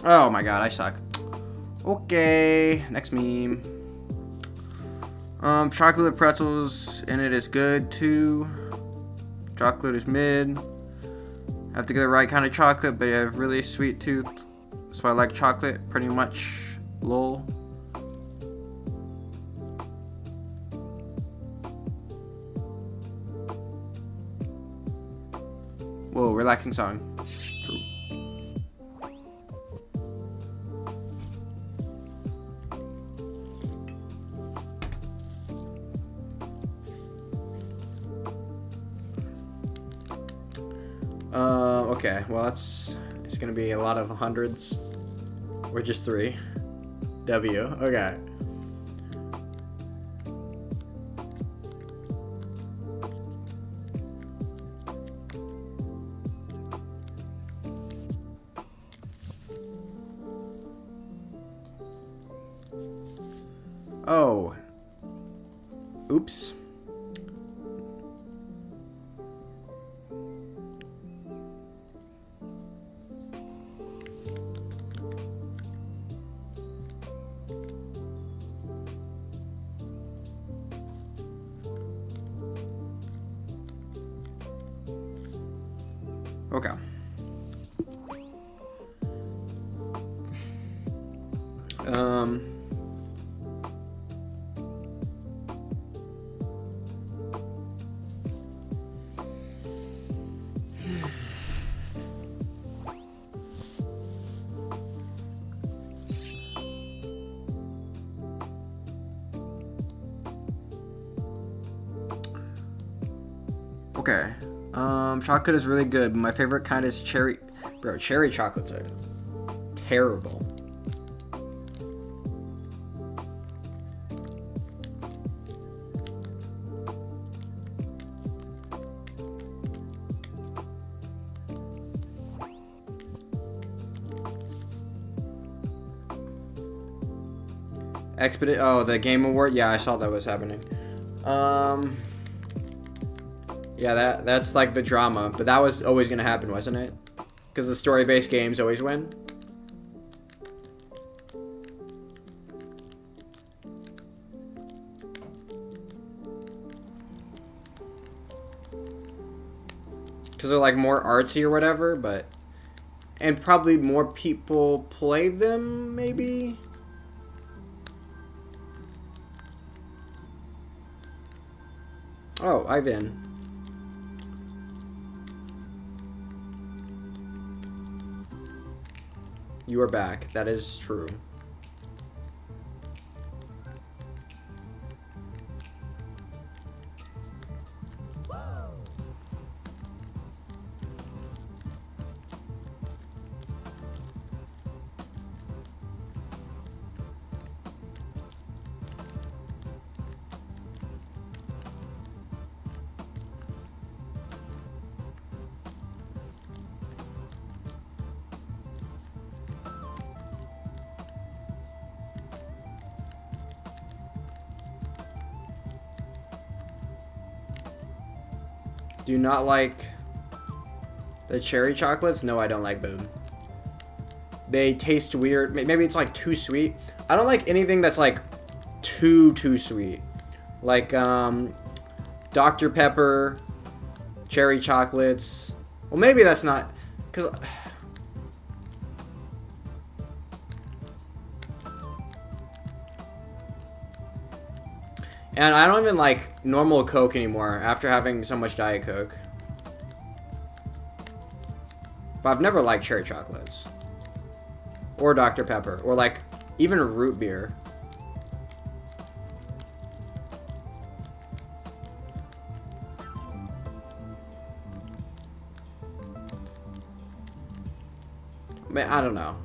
Oh my god, I suck. Okay, next meme. Chocolate pretzels in it is good too. Chocolate is mid. Have to get the right kind of chocolate, but I have really sweet tooth, so I like chocolate pretty much. Lol. Whoa, relaxing song. True. Okay, well it's gonna be a lot of hundreds. Or just 3. W, okay. Oh. Oops. Okay. Okay. Chocolate is really good, but my favorite kind is cherry. Bro, cherry chocolates are terrible. Oh, the Game Award? Yeah, I saw that was happening. Yeah, that's like the drama, but that was always gonna happen, wasn't it? Because the story-based games always win. because they're like more artsy or whatever, but and probably more people play them maybe. Oh, Ivan. You are back. That is true. Do you not like the cherry chocolates? No, I don't like them. They taste weird. Maybe it's like too sweet. I don't like anything that's like too sweet. Like Dr. Pepper, cherry chocolates. Well, maybe that's not, because and I don't even like normal Coke anymore after having so much Diet Coke. But I've never liked cherry chocolates. Or Dr. Pepper. Or like even root beer. Man, I don't know.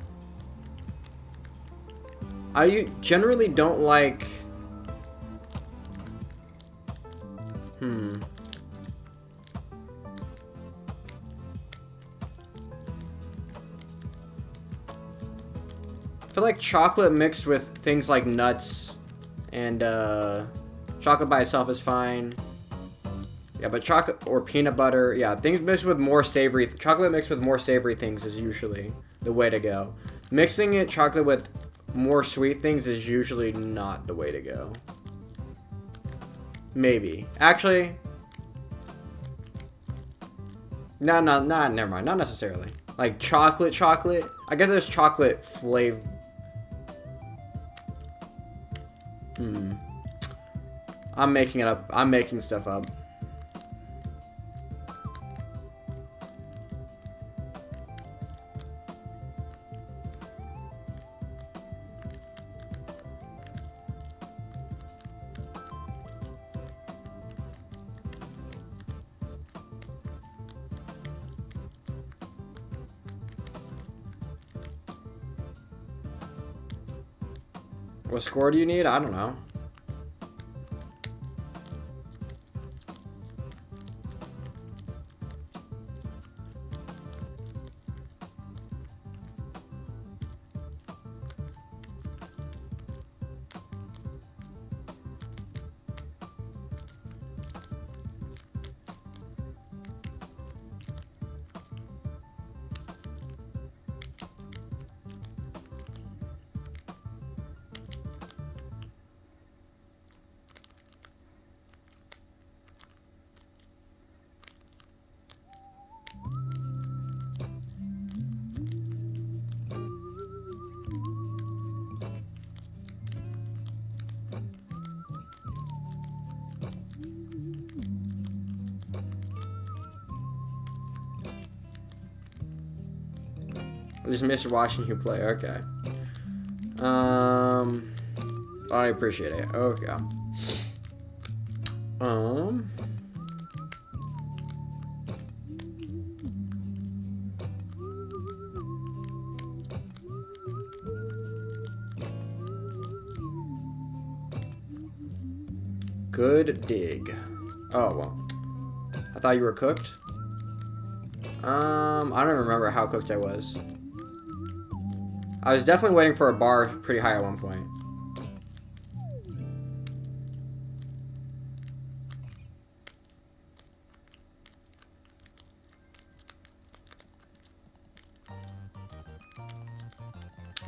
I generally don't like... I feel like chocolate mixed with things like nuts and chocolate by itself is fine. Yeah, but chocolate or peanut butter, yeah, things mixed with more savory, chocolate mixed with more savory things is usually the way to go. Mixing it chocolate with more sweet things is usually not the way to go. Maybe. Actually, no, never mind. Not necessarily. Like chocolate. I guess there's chocolate flavor. I'm making it up. I'm making stuff up. What score do you need? I don't know. I just missed watching you play. Okay. I appreciate it. Okay. Good dig. Oh, well. I thought you were cooked. I don't even remember how cooked I was. I was definitely waiting for a bar pretty high at one point.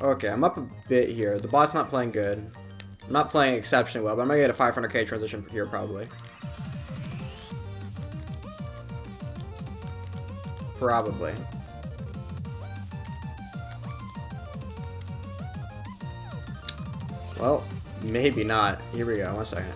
Okay, I'm up a bit here. The bot's not playing good. I'm not playing exceptionally well, but I'm gonna get a 500k transition here probably. Probably. Well, maybe not. Here we go. 1 second.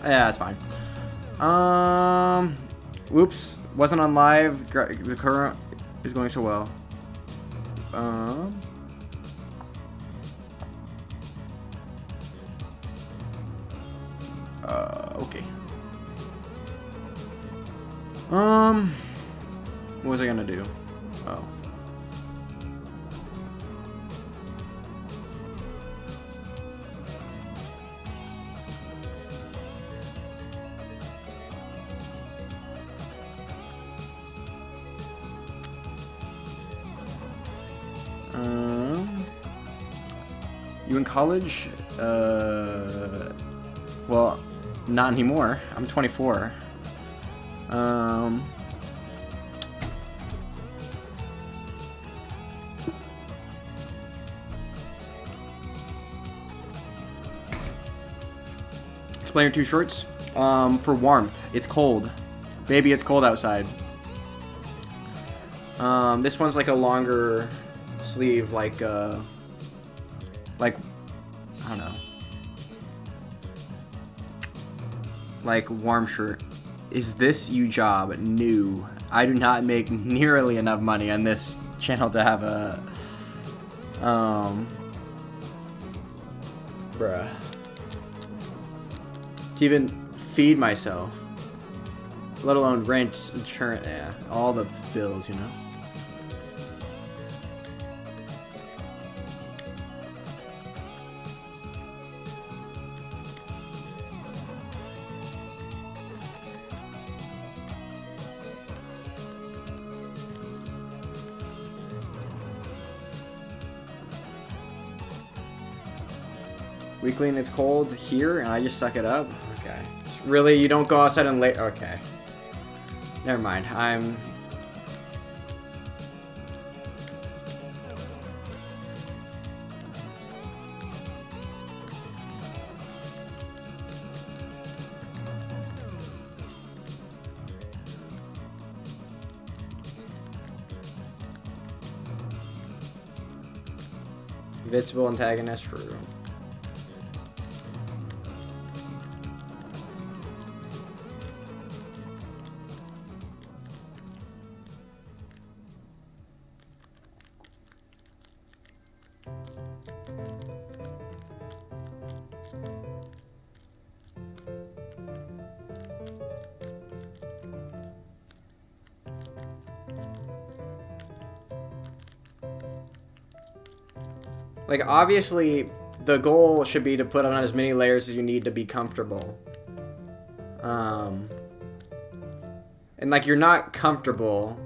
Yeah, that's fine. Whoops, wasn't on live. The current is going so well. Okay. What was I gonna do? Oh. You in college? Well, not anymore. I'm 24. Explain your 2 shorts. For warmth. It's cold. Baby, it's cold outside. This one's like a longer sleeve, like I don't know, like warm shirt. Is this you job new? I do not make nearly enough money on this channel to have a bruh, to even feed myself, let alone rent, insurance, yeah, all the bills, you know. Weekly and it's cold here, and I just suck it up. Okay. Really, you don't go outside and lay. Okay. Never mind. I'm. Invincible antagonist, true. Like, obviously, the goal should be to put on as many layers as you need to be comfortable. And, like, you're not comfortable.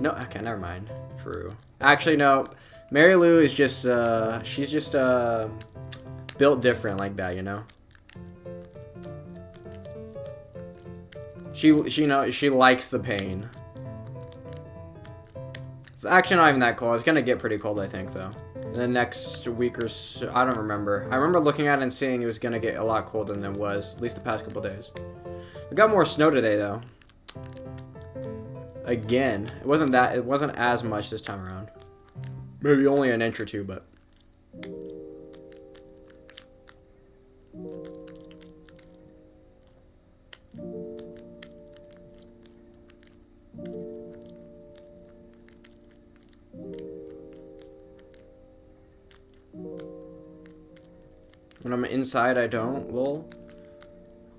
No, okay, never mind. True. Actually, no. Mary Lou is just, she's just, built different like that, you know? She likes the pain. It's actually not even that cold. It's gonna get pretty cold, I think, though. In the next week or so, I don't remember. I remember looking at it and seeing it was gonna get a lot colder than it was, at least the past couple days. We got more snow today, though. Again, it wasn't as much this time around. Maybe only an inch or two, but. When I'm inside, I don't, lol.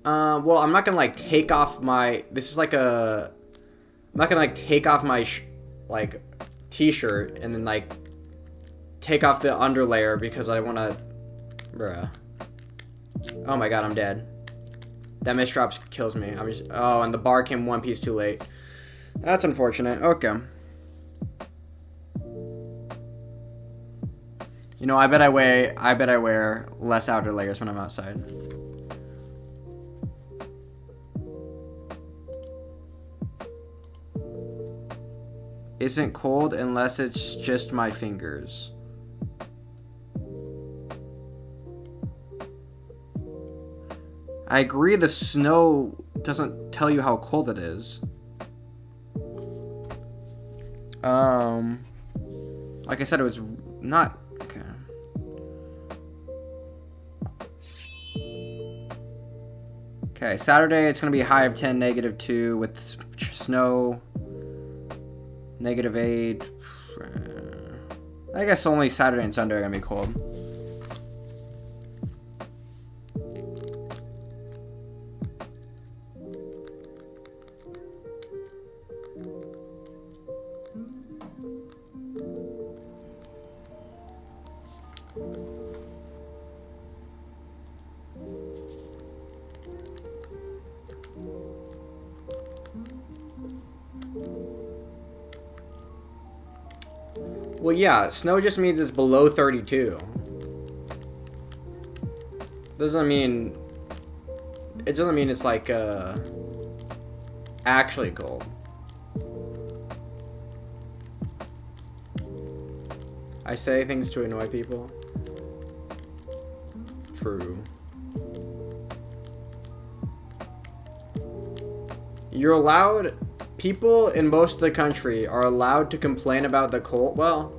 Well, I'm not gonna, like, take off my... This is like a... I'm not gonna, like, take off my, like, t-shirt and then, like, take off the underlayer because I wanna... Bruh. Oh my god, I'm dead. That misdrop kills me. I'm just... Oh, and the bar came one piece too late. That's unfortunate. Okay. You know, I bet I wear less outer layers when I'm outside. Isn't cold unless it's just my fingers. I agree the snow doesn't tell you how cold it is. Like I said, it was not... Okay. Okay, Saturday it's going to be a high of 10, -2 with snow. -8. I guess only Saturday and Sunday are going to be cold. Well, yeah, snow just means it's below 32. Doesn't mean... It doesn't mean it's like, actually cold. I say things to annoy people. True. You're allowed... People in most of the country are allowed to complain about the cold. Well,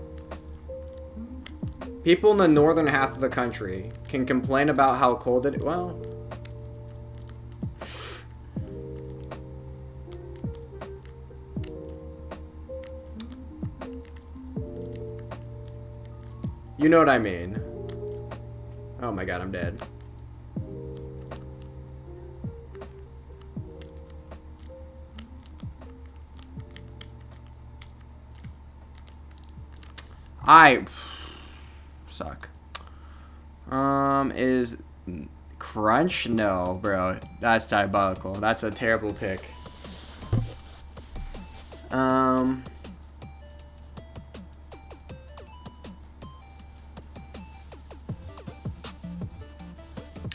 people in the northern half of the country can complain about how cold it... Well... You know what I mean. Oh my god, I'm dead. I suck. Is Crunch? No, bro. That's diabolical. That's a terrible pick.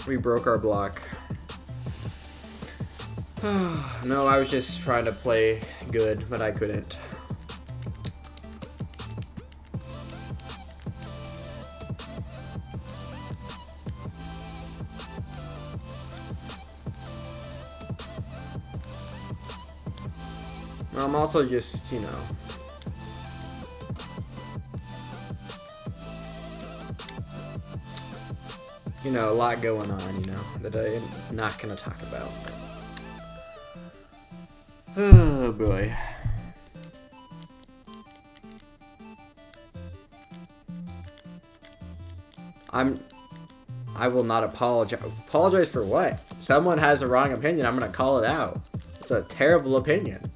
We broke our block. No, I was just trying to play good, but I couldn't. I'm also just, you know. You know, a lot going on, you know, that I'm not gonna talk about. Oh boy. I will not apologize. Apologize for what? Someone has a wrong opinion, I'm gonna call it out. It's a terrible opinion.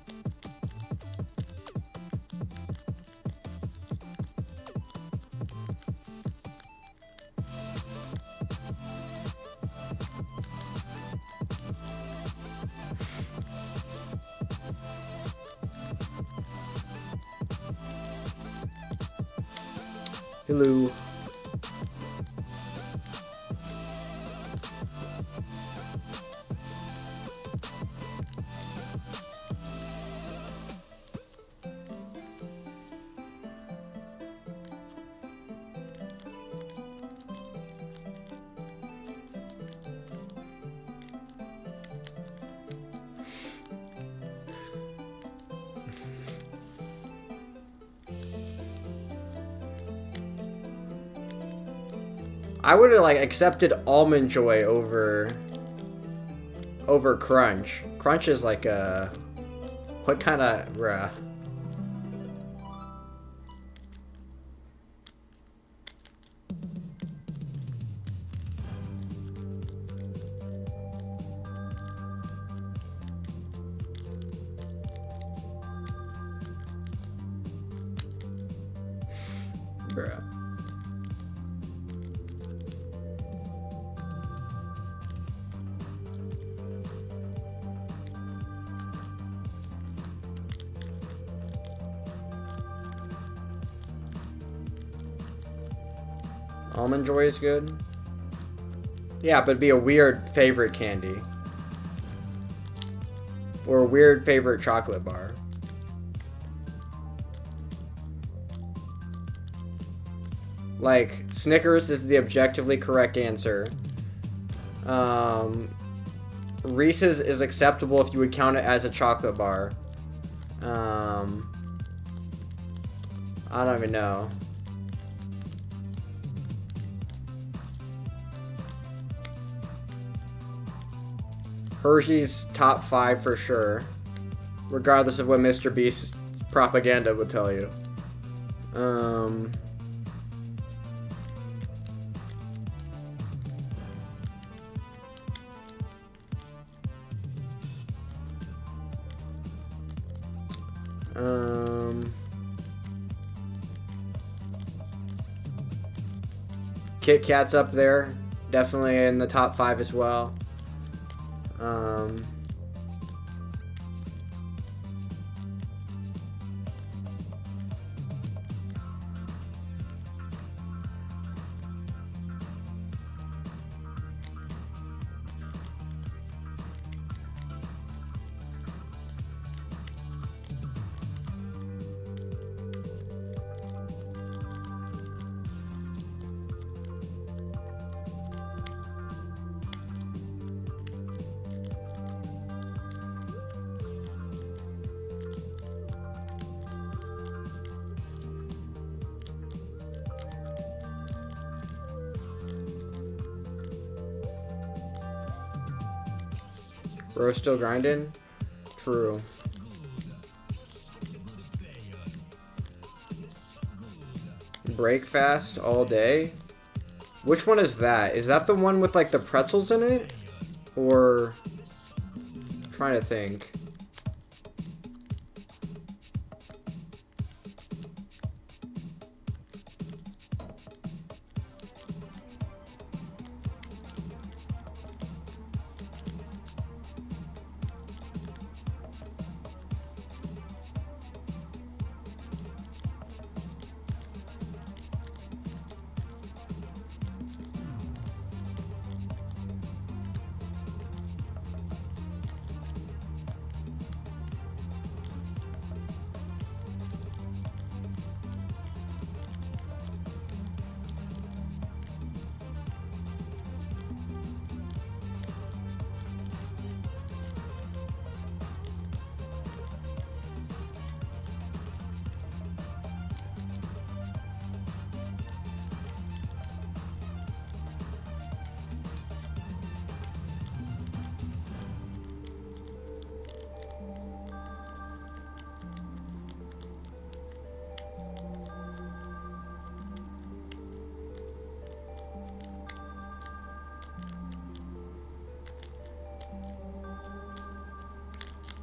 Hello. I would have like accepted Almond Joy over Crunch. Crunch is like a what kind of bruh? Bruh. Almond Joy is good. Yeah, but it'd be a weird favorite candy. Or a weird favorite chocolate bar. Like, Snickers is the objectively correct answer. Reese's is acceptable if you would count it as a chocolate bar. I don't even know. Hershey's top 5 for sure, regardless of what Mr. Beast's propaganda would tell you. Kit Kat's up there, definitely in the top 5 as well. Bro's still grinding? True. Break fast all day? Which one is that? Is that the one with like the pretzels in it? Or... I'm trying to think.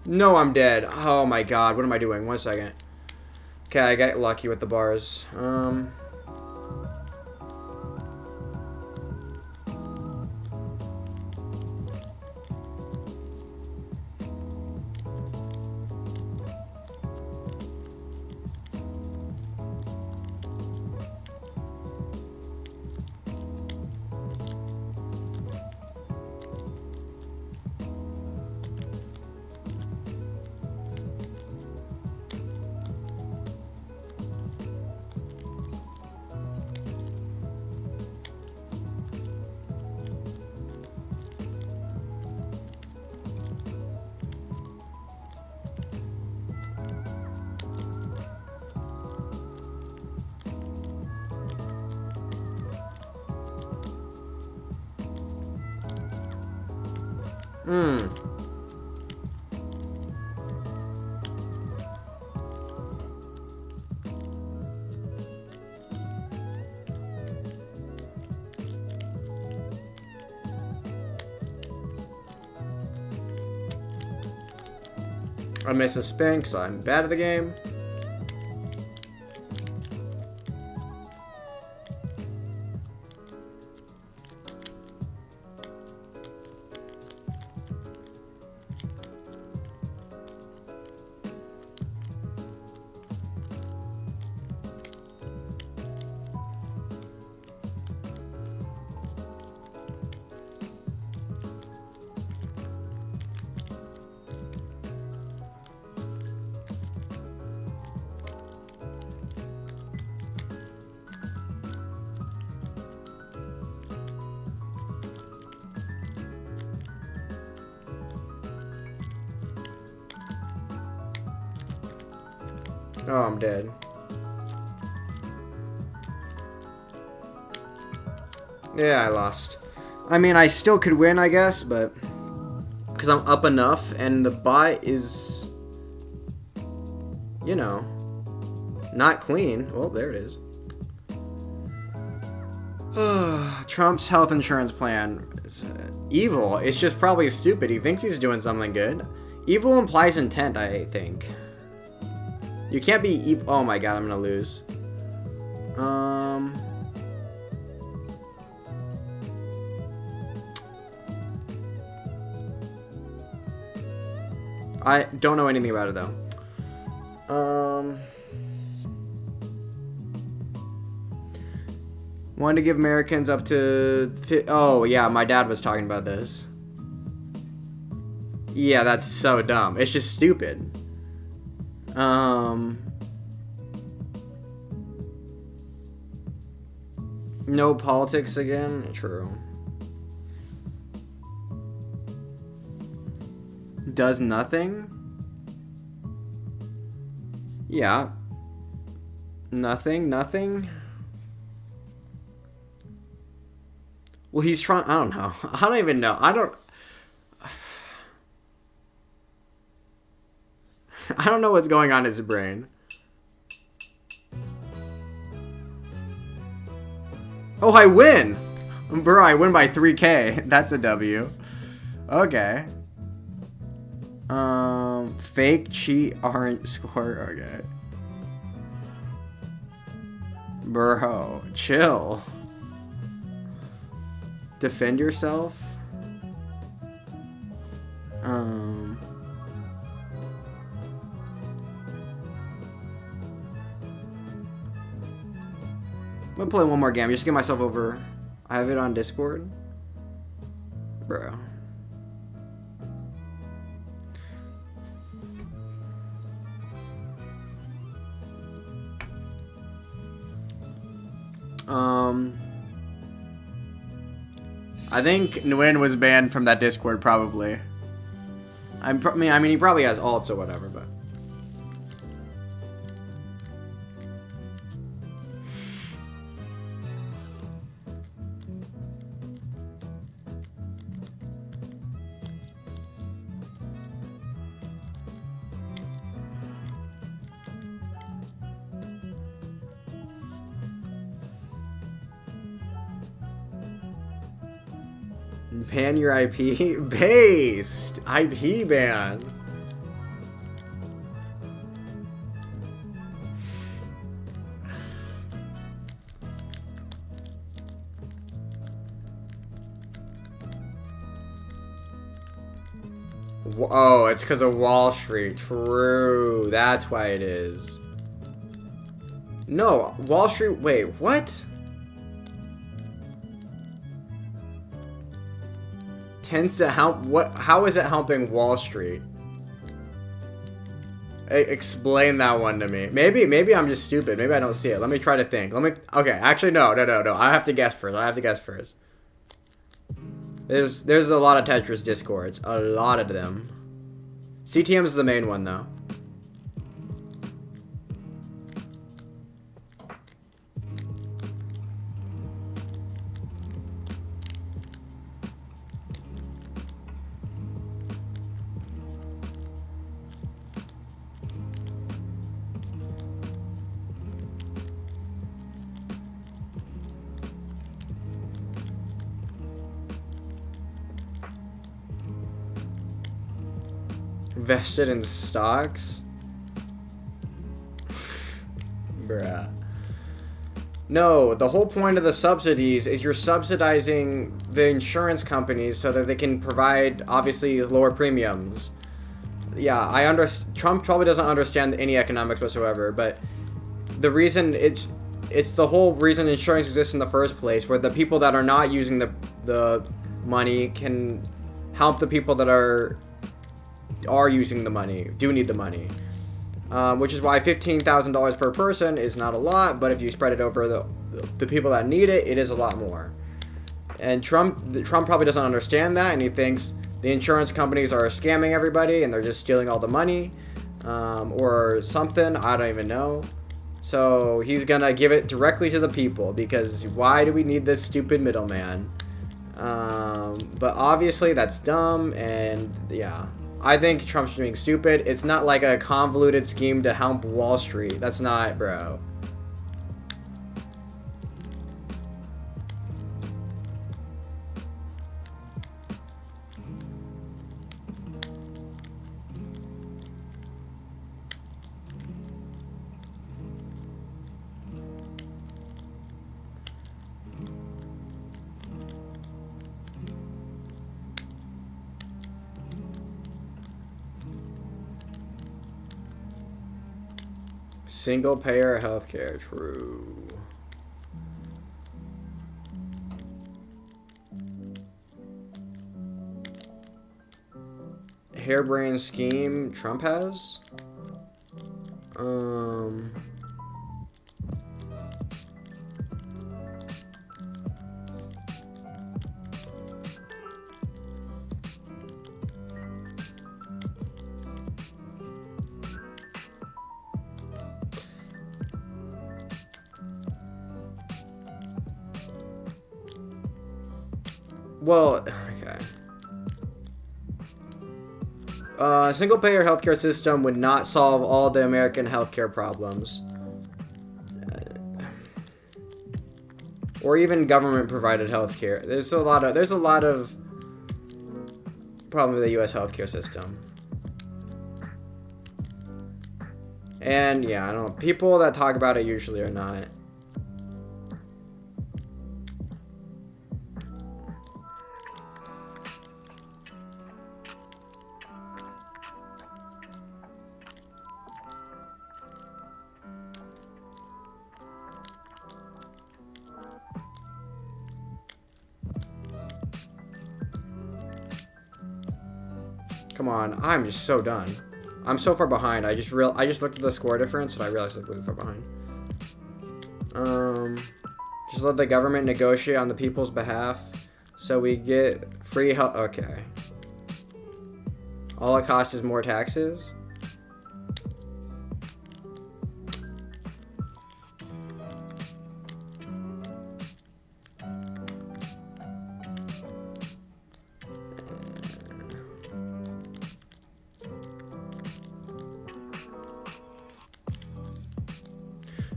No, I'm dead. Oh my god, what am I doing? 1 second. Okay, I got lucky with the bars. Hmm. I miss a spin because I'm bad at the game. Oh, I'm dead. Yeah, I lost. I mean, I still could win, I guess, but... Because I'm up enough, and the bot is... You know... Not clean. Well, there it is. Trump's health insurance plan. Is evil. It's just probably stupid. He thinks he's doing something good. Evil implies intent, I think. You can't be evil. Oh my god, I'm gonna lose. I don't know anything about it though. Wanted to give Americans up to... Oh yeah, my dad was talking about this. Yeah, that's so dumb. It's just stupid. No politics again? True. Does nothing? Yeah. Nothing? Well, he's trying... I don't know. I don't even know. I don't know what's going on in his brain. Oh, I win! Bro, I win by 3K. That's a W. Okay. Fake, cheat, aren't score. Okay. Bro, chill. Defend yourself. I'm gonna play one more game just to get myself over. I have it on Discord. Bro. I think Nguyen was banned from that Discord probably. I mean he probably has alts or whatever, but ban your IP? Based! IP ban. Oh, it's because of Wall Street. True. That's why it is. No, Wall Street... Wait, what? Tends to help... What? How is it helping Wall Street? Explain that one to me. Maybe I'm just stupid. Maybe I don't see it. Let me try to think. Okay, actually, no. I have to guess first. There's a lot of Tetris Discords. A lot of them. CTM is the main one, though. vested in stocks? Bruh. No, the whole point of the subsidies is you're subsidizing the insurance companies so that they can provide, obviously, lower premiums. Yeah, Trump probably doesn't understand any economics whatsoever, but the reason it's the whole reason insurance exists in the first place, where the people that are not using the money can help the people that are using the money, do need the money. Which is why $15,000 per person is not a lot, but if you spread it over the people that need it, it is a lot more. And Trump probably doesn't understand that, and he thinks the insurance companies are scamming everybody and they're just stealing all the money, or something. I don't even know. So he's gonna give it directly to the people, because why do we need this stupid middleman? But obviously that's dumb, and yeah. I think Trump's being stupid. It's not like a convoluted scheme to help Wall Street. That's not, bro. Single payer healthcare, true. Harebrained scheme Trump has? Well, okay. A single-payer healthcare system would not solve all the American healthcare problems, or even government-provided healthcare. There's a lot of problems with the U.S. healthcare system, and yeah, I don't know. People that talk about it usually are not. Come on, I'm just so done. I'm so far behind. I just looked at the score difference and I realized I'm really far behind. Just let the government negotiate on the people's behalf so we get free health. Okay. All it costs is more taxes.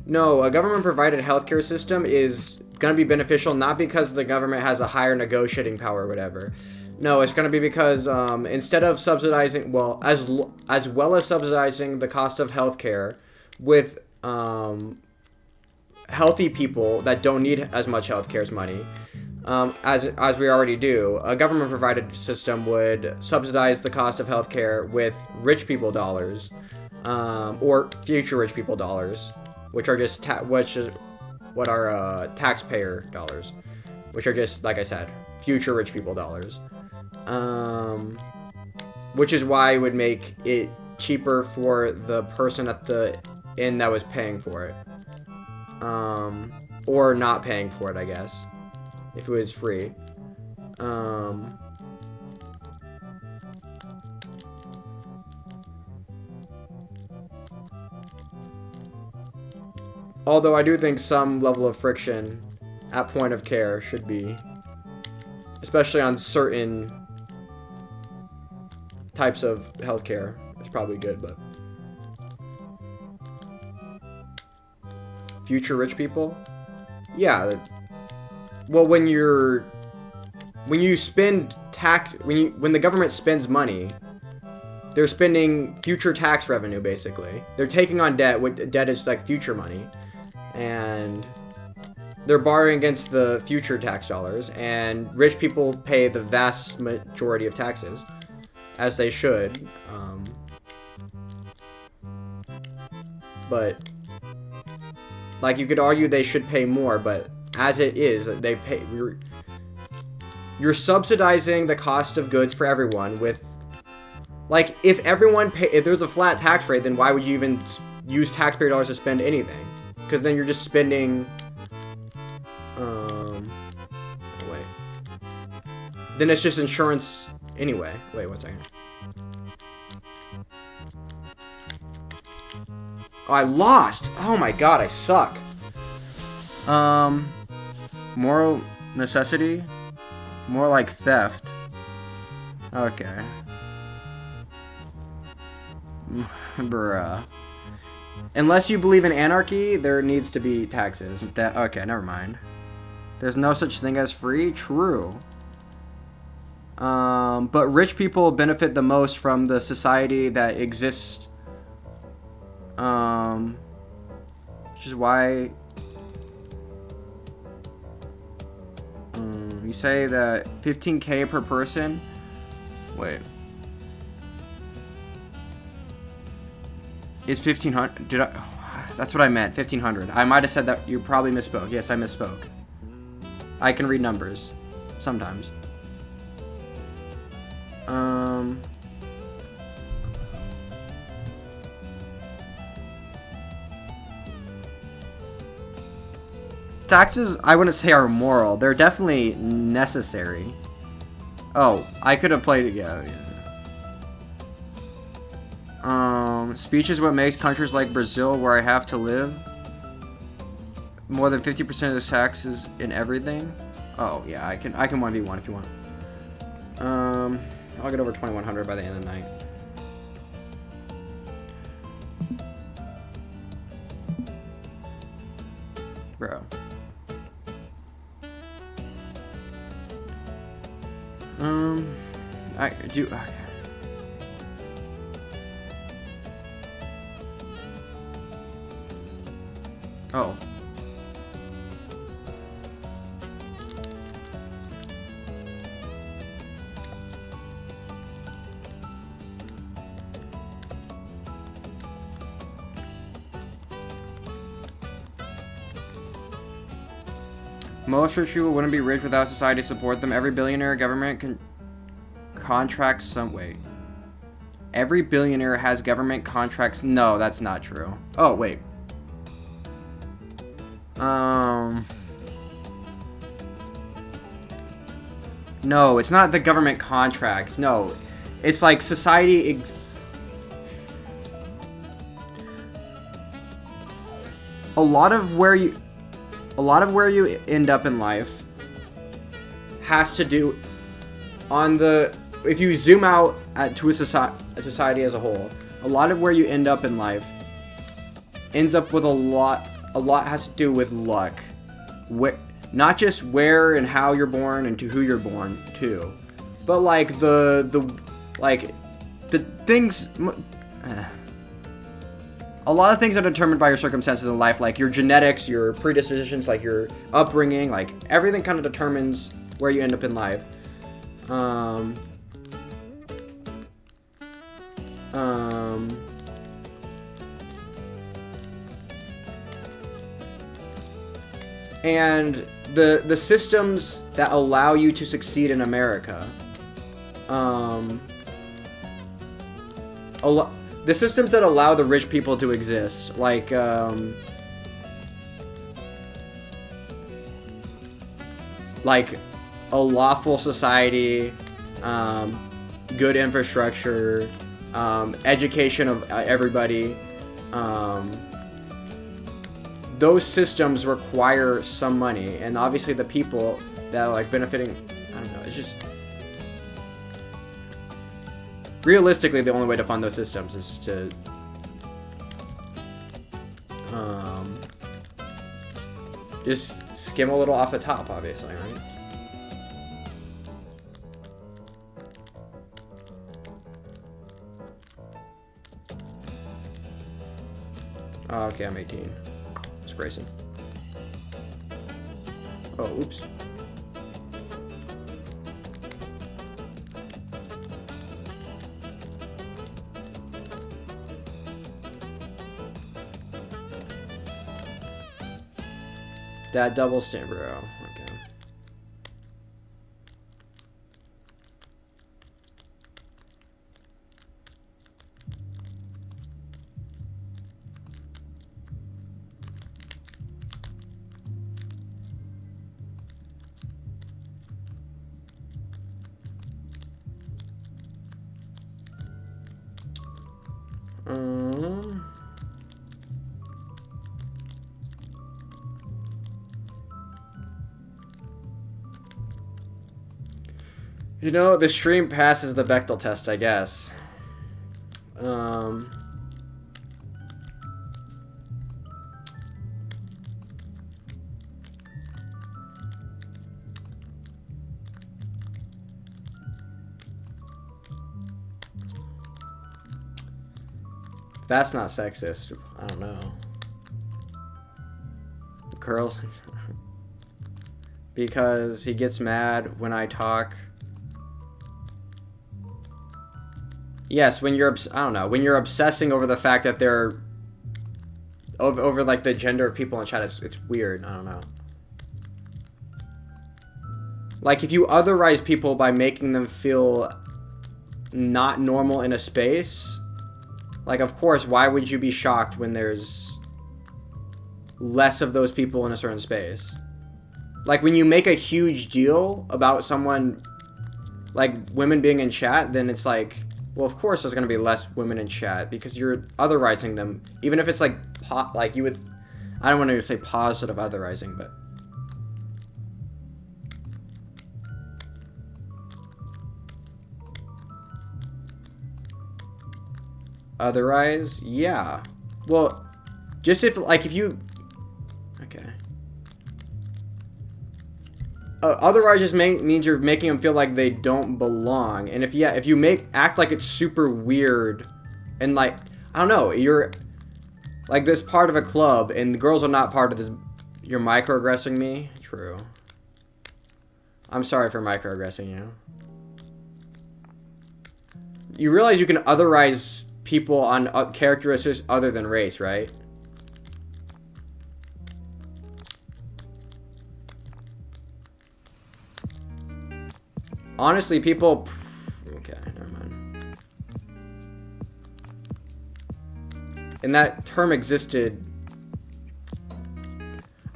No, a government-provided healthcare system is going to be beneficial not because the government has a higher negotiating power or whatever. No, it's going to be because instead of subsidizing, well, as well as subsidizing the cost of healthcare with healthy people that don't need as much healthcare's money, as we already do, a government-provided system would subsidize the cost of healthcare with rich people dollars, or future rich people dollars, which are just taxpayer dollars, which are just, like I said, future rich people dollars. Which is why it would make it cheaper for the person at the inn that was paying for it, or not paying for it, I guess, if it was free. Although I do think some level of friction at point of care should be, especially on certain types of healthcare, it's probably good, but future rich people, yeah. Well, when you spend tax, when the government spends money, they're spending future tax revenue, basically. They're taking on debt. What debt is like future money. And they're borrowing against the future tax dollars. And rich people pay the vast majority of taxes, as they should. But, like, you could argue they should pay more, but as it is, they pay. You're subsidizing the cost of goods for everyone with, like, if there's a flat tax rate, then why would you even use taxpayer dollars to spend anything? Because then you're just spending, wait. Then it's just insurance anyway. Wait, 1 second. Oh, I lost! Oh my god, I suck. Moral necessity? More like theft. Okay. Bruh. Unless you believe in anarchy, there needs to be taxes. Okay, never mind. There's no such thing as free? True. But rich people benefit the most from the society that exists. Which is why you say that 15K per person. Wait. It's 1,500. Did I? That's what I meant. 1,500. I might have said that. You probably misspoke. Yes, I misspoke. I can read numbers sometimes. Taxes, I wouldn't say are moral. They're definitely necessary. Oh, I could have played it. Yeah. Speech is what makes countries like Brazil, where I have to live, more than 50% of the taxes in everything. Oh yeah, I can 1v1 if you want. I'll get over 2,100 by the end of the night. Bro. I do. Okay. Oh. Most rich people wouldn't be rich without society to support them. Every billionaire government can contract some way. Every billionaire has government contracts. No, that's not true. Oh, wait. No, it's not the government contracts. No, it's like society. A lot of where you end up in life has to do on the. If you zoom out to a society as a whole, a lot of where you end up in life ends up with a lot has to do with luck. Not just where and how you're born and to who you're born to, but like the things. A lot of things are determined by your circumstances in life, like your genetics, your predispositions, like your upbringing, like everything kind of determines where you end up in life. And the systems that allow you to succeed in America, the systems that allow the rich people to exist, like a lawful society, good infrastructure, education of everybody. Those systems require some money, and obviously the people that are like benefiting, I don't know, it's just realistically the only way to fund those systems is to just skim a little off the top, obviously, right? Oh, okay, I'm 18. It's Grayson. Oh, oops. That double stand, bro. Okay. You know, the stream passes the Bechdel test, I guess. That's not sexist. I don't know. Girls. Because he gets mad when I talk. Yes, when you're, I don't know, when you're obsessing over the fact that they're, over like the gender of people in chat, it's weird, I don't know. Like, if you otherize people by making them feel not normal in a space, like, of course, why would you be shocked when there's less of those people in a certain space? Like, when you make a huge deal about someone, like, women being in chat, then it's like, well, of course there's going to be less women in chat because you're otherizing them. Even if it's like, you would, I don't want to say positive otherizing, but. Otherize? Yeah. Well, just if, like, if you, okay. Otherwise just means you're making them feel like they don't belong. And if you act like it's super weird and like, I don't know, you're like this part of a club and the girls are not part of this, you're microaggressing me? True. I'm sorry for microaggressing you. You realize you can otherize people on characteristics other than race, right? Honestly, people... Okay, never mind. And that term existed...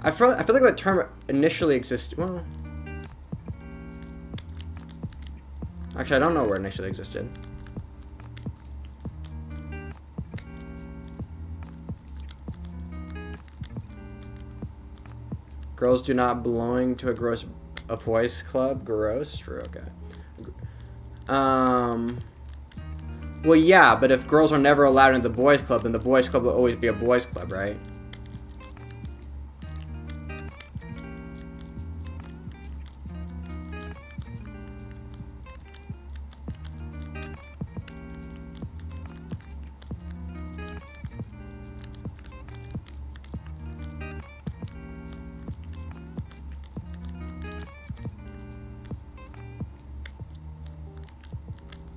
I feel like that term initially existed... Well... Actually, I don't know where it initially existed. Girls do not belong to a boys club? Gross? True, okay. Well, yeah, but if girls are never allowed into the boys club, then the boys club will always be a boys club, right?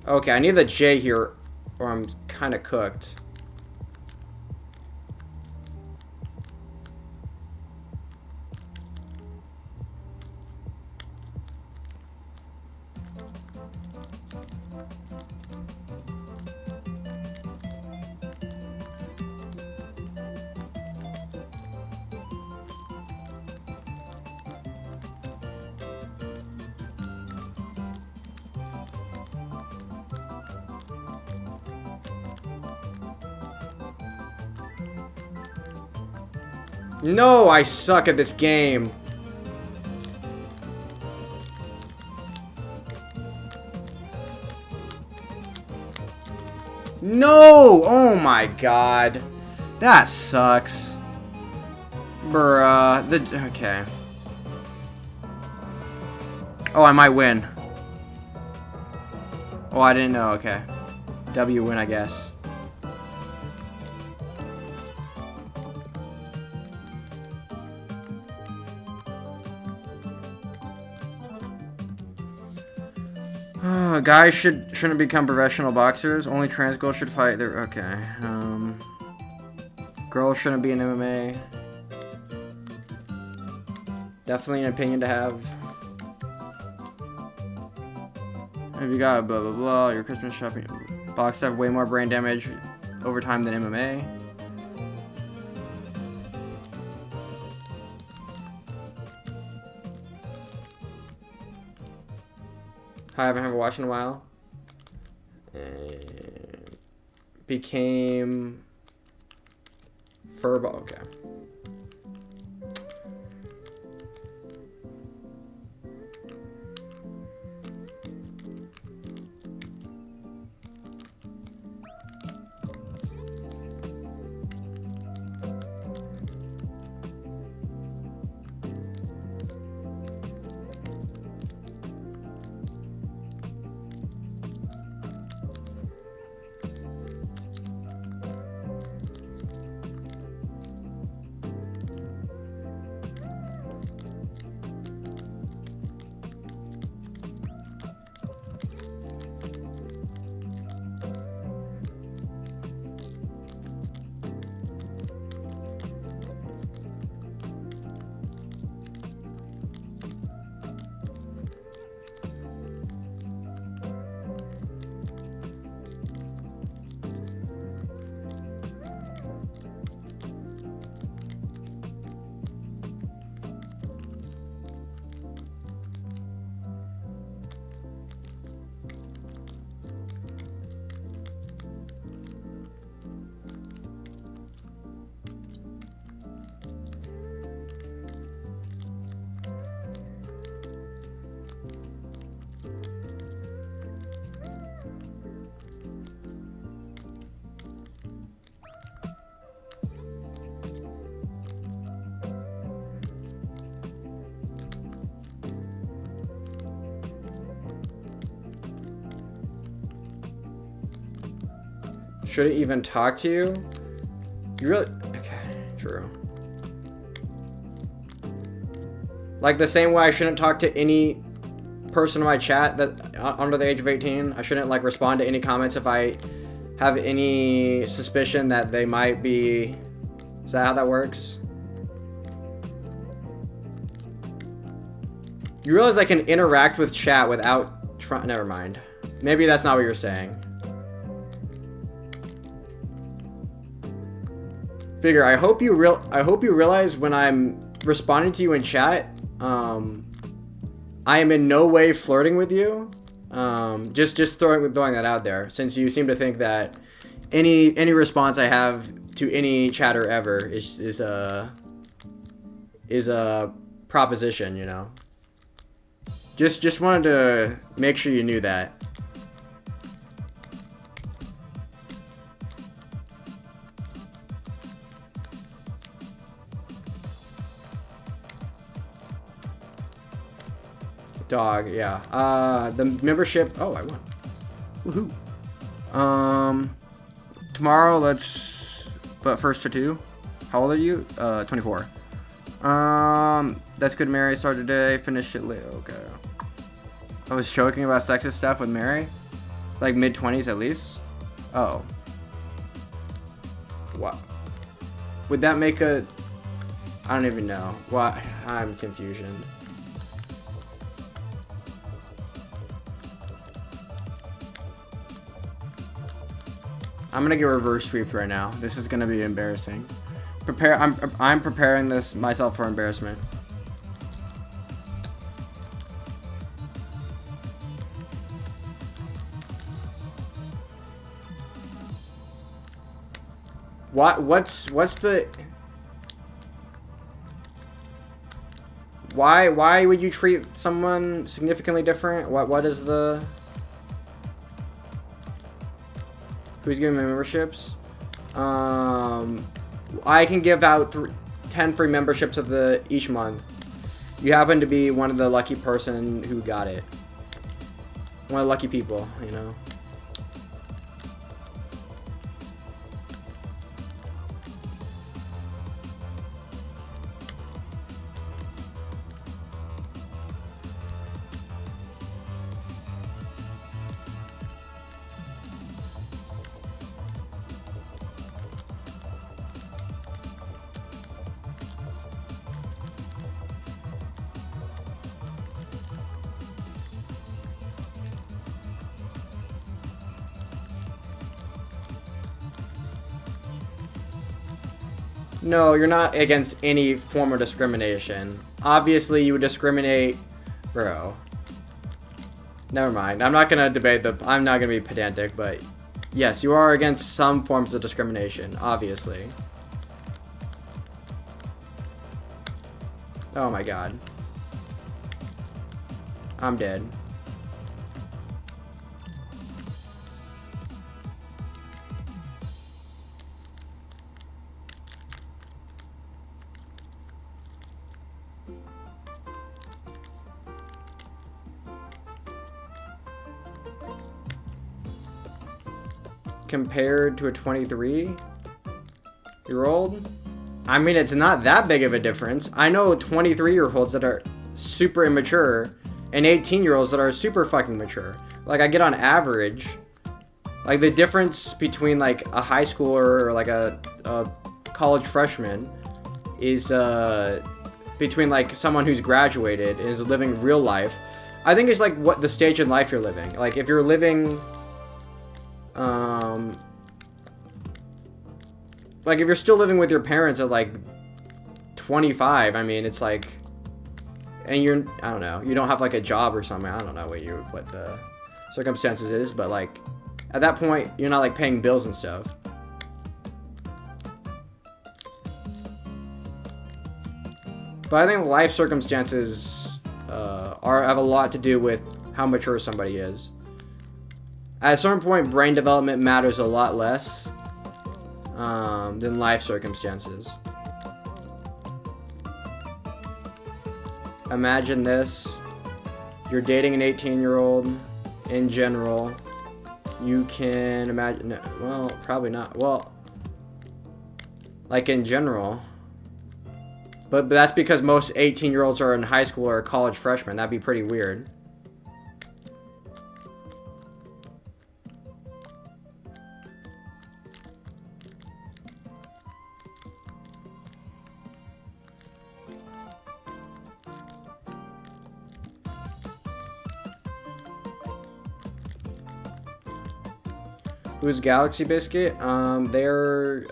Okay, I need the J here, or I'm kind of cooked. No, I suck at this game. No! Oh my god. That sucks. Bruh. Okay. Oh, I might win. Oh, I didn't know. Okay. W win, I guess. Guys shouldn't become professional boxers. Only trans girls should fight. Their okay. Girls shouldn't be in MMA. Definitely an opinion to have. If you got blah blah blah, your Christmas shopping box have way more brain damage over time than MMA. I haven't watched in a while. And became furball. Okay. Should it even talk to you? You really... Okay, true. Like the same way I shouldn't talk to any person in my chat that under the age of 18. I shouldn't like respond to any comments if I have any suspicion that they might be... Is that how that works? You realize I can interact with chat without trying... Never mind. Maybe that's not what you're saying. Figure, I hope you realize when I'm responding to you in chat, I am in no way flirting with you. Just throwing that out there, since you seem to think that any response I have to any chatter ever is a proposition, you know. Just wanted to make sure you knew that. Dog, yeah. The membership. Oh, I won. Woohoo. Tomorrow, but first to 2. How old are you? 24. That's good. Mary started today. Finish it late. Okay. I was joking about sexist stuff with Mary, like mid-20s at least. Oh. What? Would that make a? I don't even know. What? I'm confused. I'm gonna get reverse sweeped right now. This is gonna be embarrassing. I'm preparing myself for embarrassment. What's the? Why would you treat someone significantly different? What is the? Who's giving me memberships? I can give out 10 free memberships of each month. You happen to be one of the lucky person who got it. One of the lucky people, you know. No, you're not against any form of discrimination. Obviously, you would discriminate, bro. Never mind. I'm not gonna debate the. I'm not gonna be pedantic, but yes, you are against some forms of discrimination. Obviously. Oh my god. I'm dead. Compared to a 23-year-old? I mean, it's not that big of a difference. I know 23-year-olds that are super immature and 18-year-olds that are super fucking mature. Like, I get on average, like, the difference between, like, a high schooler or, like, a college freshman is, between, like, someone who's graduated and is living real life. I think it's, like, what the stage in life you're living. Like, if you're living... like if you're still living with your parents at like 25, I mean, it's like, and you're, I don't know, you don't have like a job or something. I don't know what the circumstances is, but like at that point you're not like paying bills and stuff. But I think life circumstances have a lot to do with how mature somebody is. At a certain point, brain development matters a lot less than life circumstances. Imagine this. You're dating an 18-year-old. In general, you can imagine... No, well, probably not. Well, like in general. But that's because most 18-year-olds are in high school or college freshmen. That'd be pretty weird. Who's Galaxy Biscuit? They're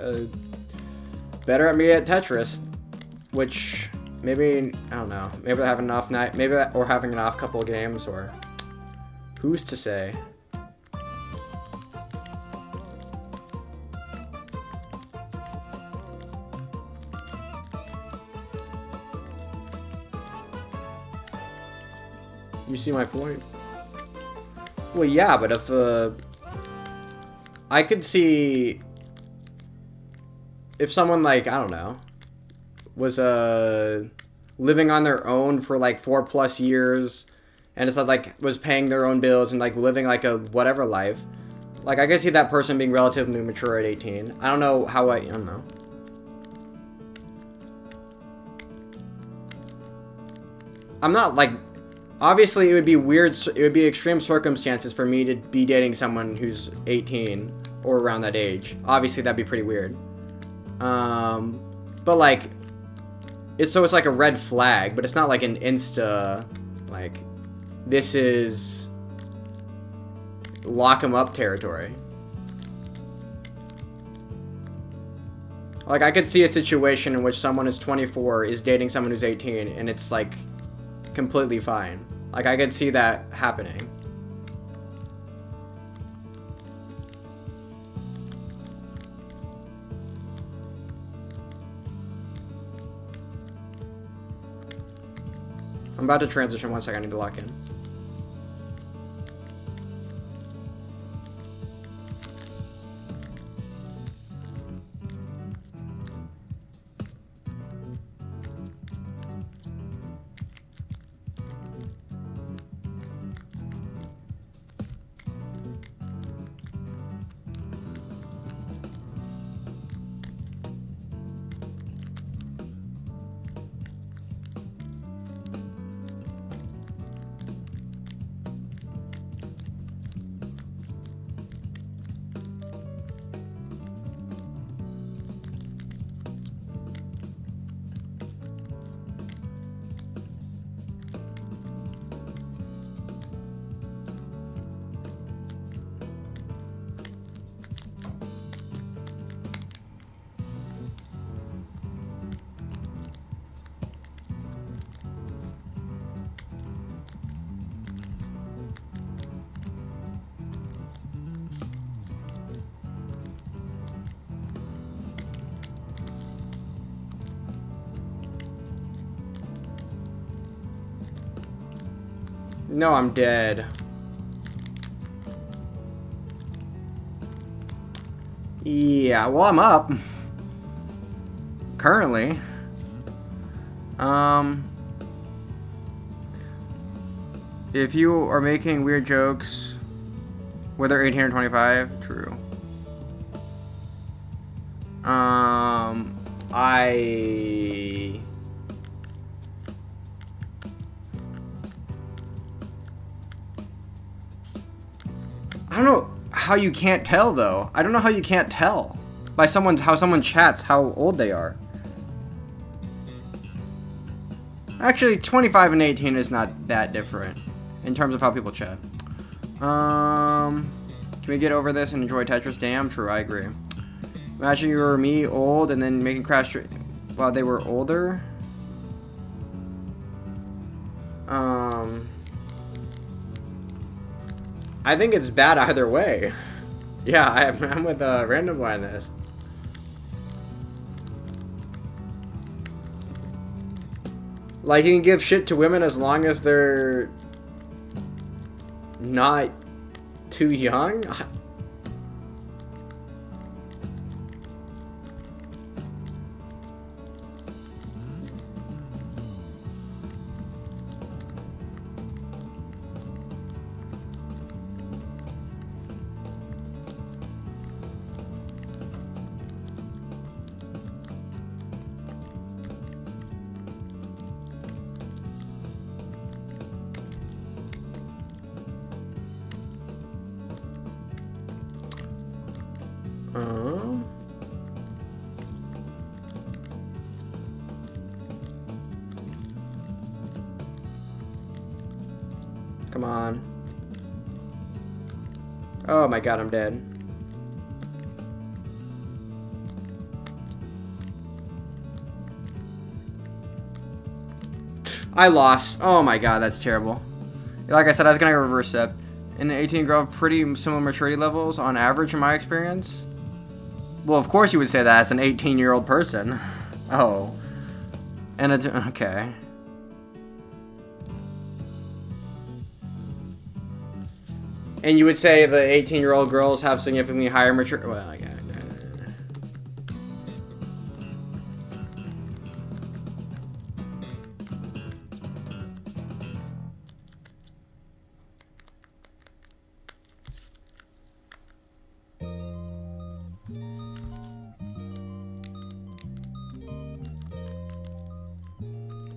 better at me at Tetris, which maybe, I don't know, maybe they have enough night, maybe, or having an off couple of games, or who's to say? You see my point? Well, yeah, but if I could see if someone, like, I don't know, was living on their own for like 4+ years and it's like was paying their own bills and like living like a whatever life, like I could see that person being relatively mature at 18. I don't know how I don't know. I'm not like, obviously it would be weird, it would be extreme circumstances for me to be dating someone who's 18 or around that age. Obviously that'd be pretty weird. But like, it's like a red flag, but it's not like an insta, like, this is lock 'em up territory. Like, I could see a situation in which someone who's 24 is dating someone who's 18 and it's like completely fine. Like, I could see that happening. I'm about to transition. 1 second, I need to lock in. No, I'm dead. Yeah, well, I'm up. Currently. If you are making weird jokes, whether 1825, true. I don't know how you can't tell though. I don't know how you can't tell by how someone chats how old they are. Actually, 25 and 18 is not that different in terms of how people chat. Can we get over this and enjoy Tetris? Damn, true, I agree. Imagine you were me, old, and then making Crash while they were older. I think it's bad either way. Yeah, I'm with Random Boy on this. Like, you can give shit to women as long as they're not too young? Come on. Oh my god, I'm dead. I lost. Oh my god, that's terrible. Like I said, I was gonna reverse step. An 18 girl have pretty similar maturity levels on average in my experience. Well, of course you would say that as an 18-year-old person. Oh. And okay. And you would say the 18-year-old girls have significantly higher maturity. Well, I got it.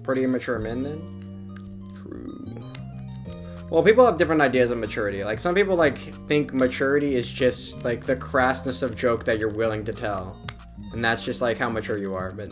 Pretty immature men then? True. Well, people have different ideas of maturity. Like, some people, like, think maturity is just, like, the crassness of joke that you're willing to tell. And that's just, like, how mature you are, but...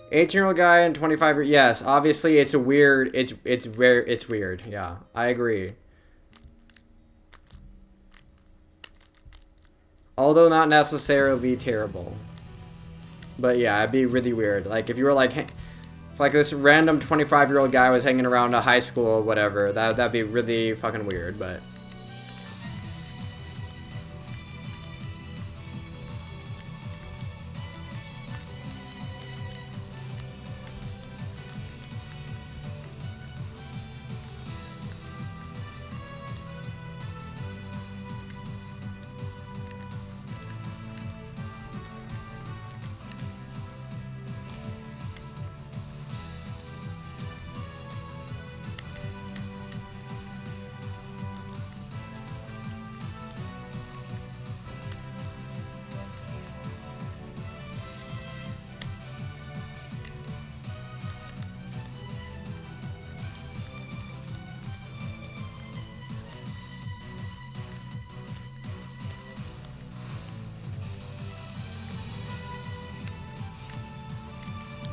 $18-year-old guy and 25. Yes, obviously it's a weird. It's weird. Yeah, I agree. Although not necessarily terrible. But yeah, it'd be really weird. Like if you were like, if like this random 25-year-old guy was hanging around a high school or whatever, that'd be really fucking weird. But.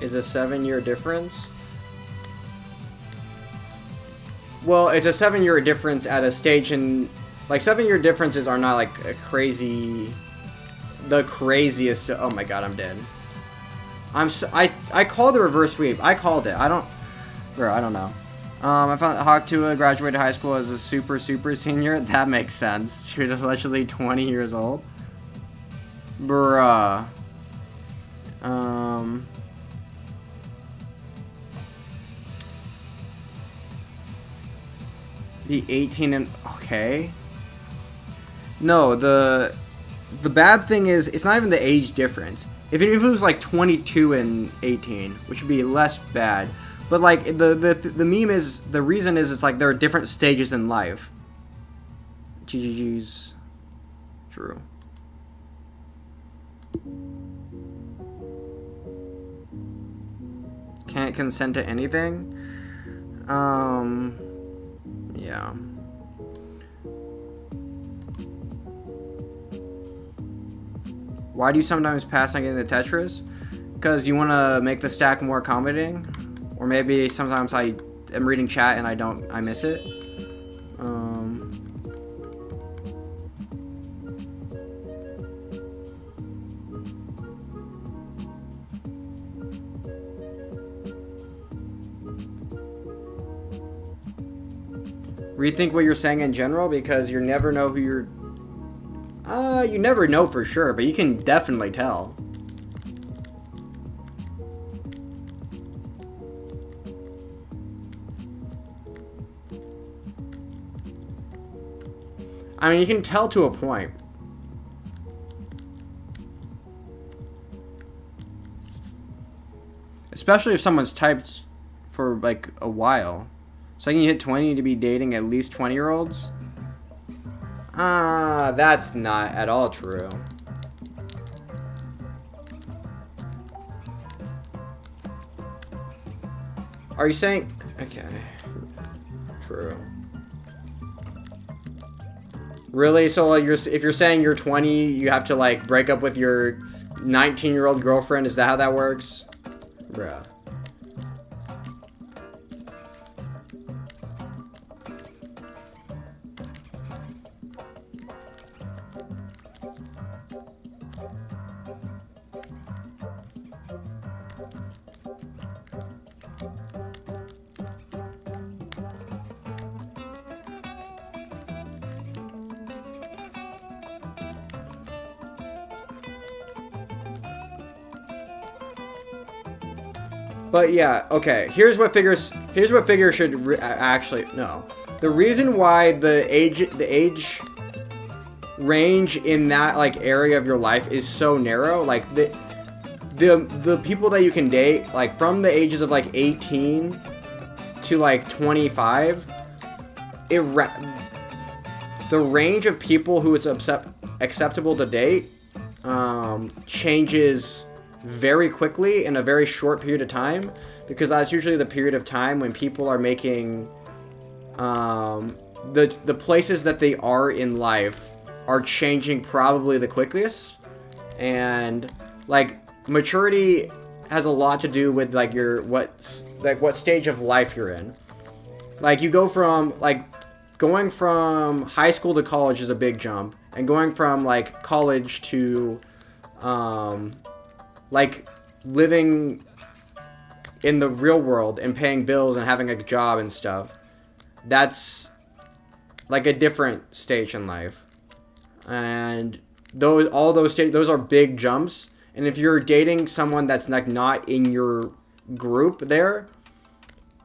is a 7-year difference. Well, it's a 7-year difference at a stage in, like, 7-year differences are not like a crazy, the craziest. Oh my god, I'm dead. I called the reverse sweep. I called it. I don't know. I found that Hawk Tua graduated high school as a super senior. That makes sense. She was literally 20 years old. Bruh. The 18 and okay. No, the bad thing is it's not even the age difference. If it was like 22 and 18, which would be less bad. But like the meme is, the reason is it's like there are different stages in life. GGG's. True. Can't consent to anything. Yeah. Why do you sometimes pass on getting the tetris? Because you want to make the stack more accommodating, or maybe sometimes I am reading chat and I miss it. Rethink what you're saying in general, because you never know who you're. You never know for sure, but you can definitely tell. I mean, you can tell to a point. Especially if someone's typed for like a while. So you hit 20 to be dating at least 20-year-olds? That's not at all true. Are you saying... Okay. True. Really? So like if you're saying you're 20, you have to like break up with your 19-year-old girlfriend? Is that how that works? Bruh. But yeah, okay. Here's what figures should actually no. The reason why the age range in that like area of your life is so narrow, like the people that you can date, like from the ages of like 18 to like 25, the range of people who it's acceptable to date changes very quickly in a very short period of time, because that's usually the period of time when people are making the places that they are in life are changing probably the quickest. And like maturity has a lot to do with like what stage of life you're in. Like you go from like going from high school to college is a big jump, and going from like college to like living in the real world and paying bills and having a job and stuff, that's like a different stage in life. And those are big jumps. And if you're dating someone that's like not in your group there,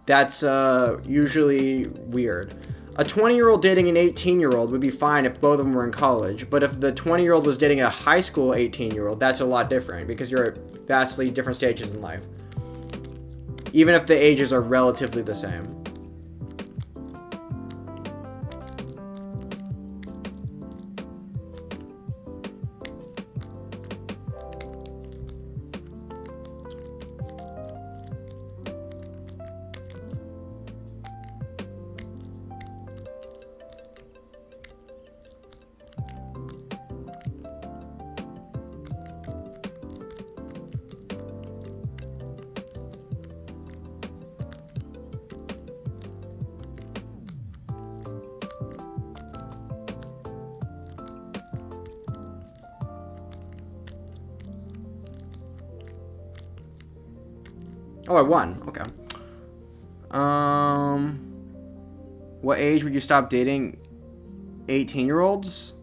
that's usually weird. A 20-year-old dating an 18-year-old would be fine if both of them were in college. But if the 20-year-old was dating a high school 18-year-old, that's a lot different, because you're at vastly different stages in life. Even if the ages are relatively the same. Oh, I won. Okay. What age would you stop dating 18-year-olds?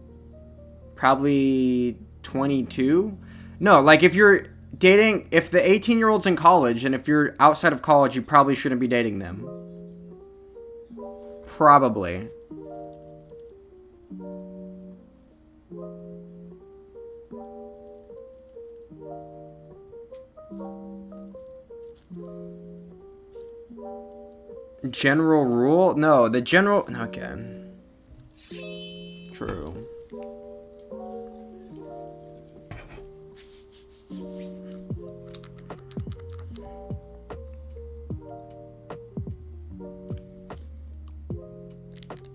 Probably 22. No, like if you're dating, if the 18-year-old's in college and if you're outside of college, you probably shouldn't be dating them. Probably. General rule? No, the general... Okay. True.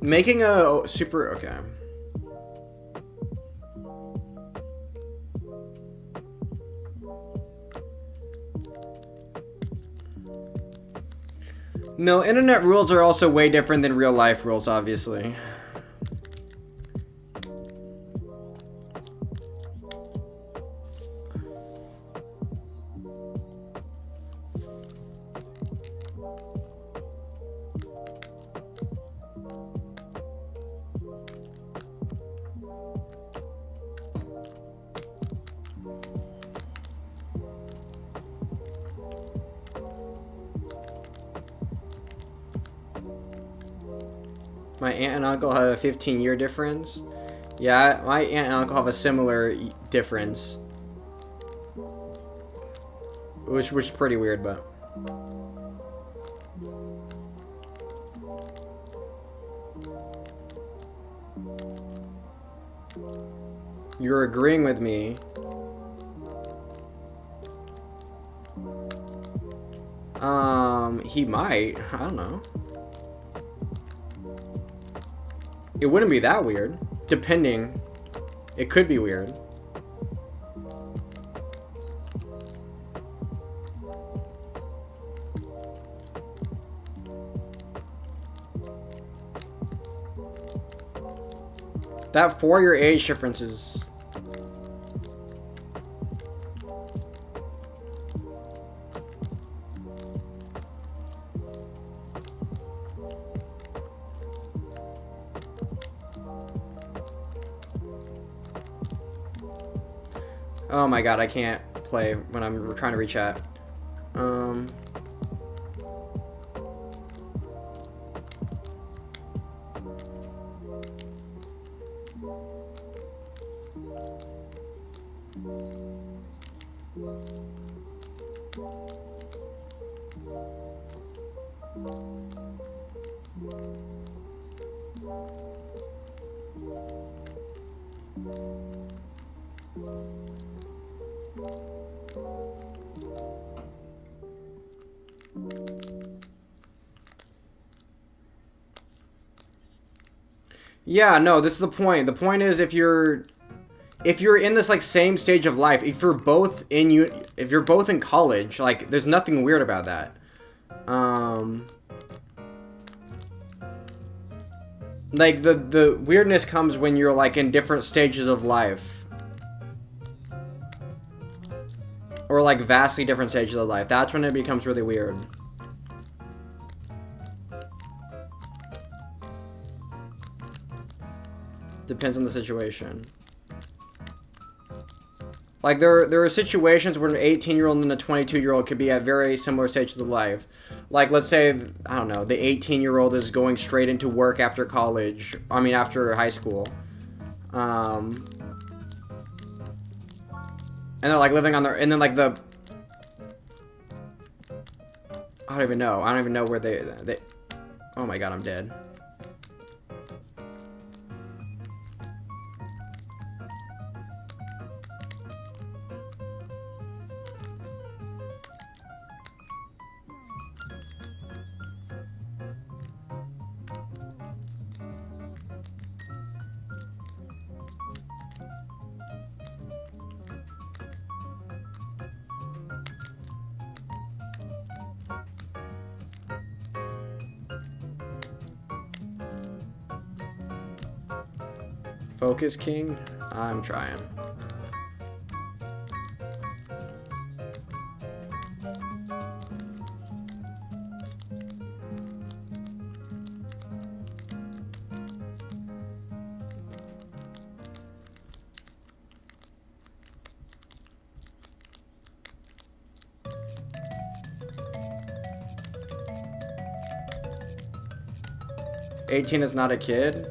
Making a super... Okay. No, internet rules are also way different than real life rules, obviously. My aunt and uncle have a 15-year difference. Yeah, my aunt and uncle have a similar difference. Which is pretty weird, but... You're agreeing with me. He might. I don't know. It wouldn't be that weird. Depending. It could be weird. That 4-year age difference is... Oh my god, I can't play when I'm trying to reach chat. Yeah, no, this is the point. The point is if you're in this like same stage of life, if you're both in college, like there's nothing weird about that. Like the weirdness comes when you're like in different stages of life. Or like vastly different stages of life. That's when it becomes really weird. Depends on the situation. Like there are situations where an 18-year-old and a 22-year-old could be at very similar stages of life. Like let's say, I don't know, the 18-year-old is going straight into work after college. I mean after high school. And they're like living on their, and then like the, I don't even know where they oh my god, I'm dead. Focus King? I'm trying. 18 is not a kid.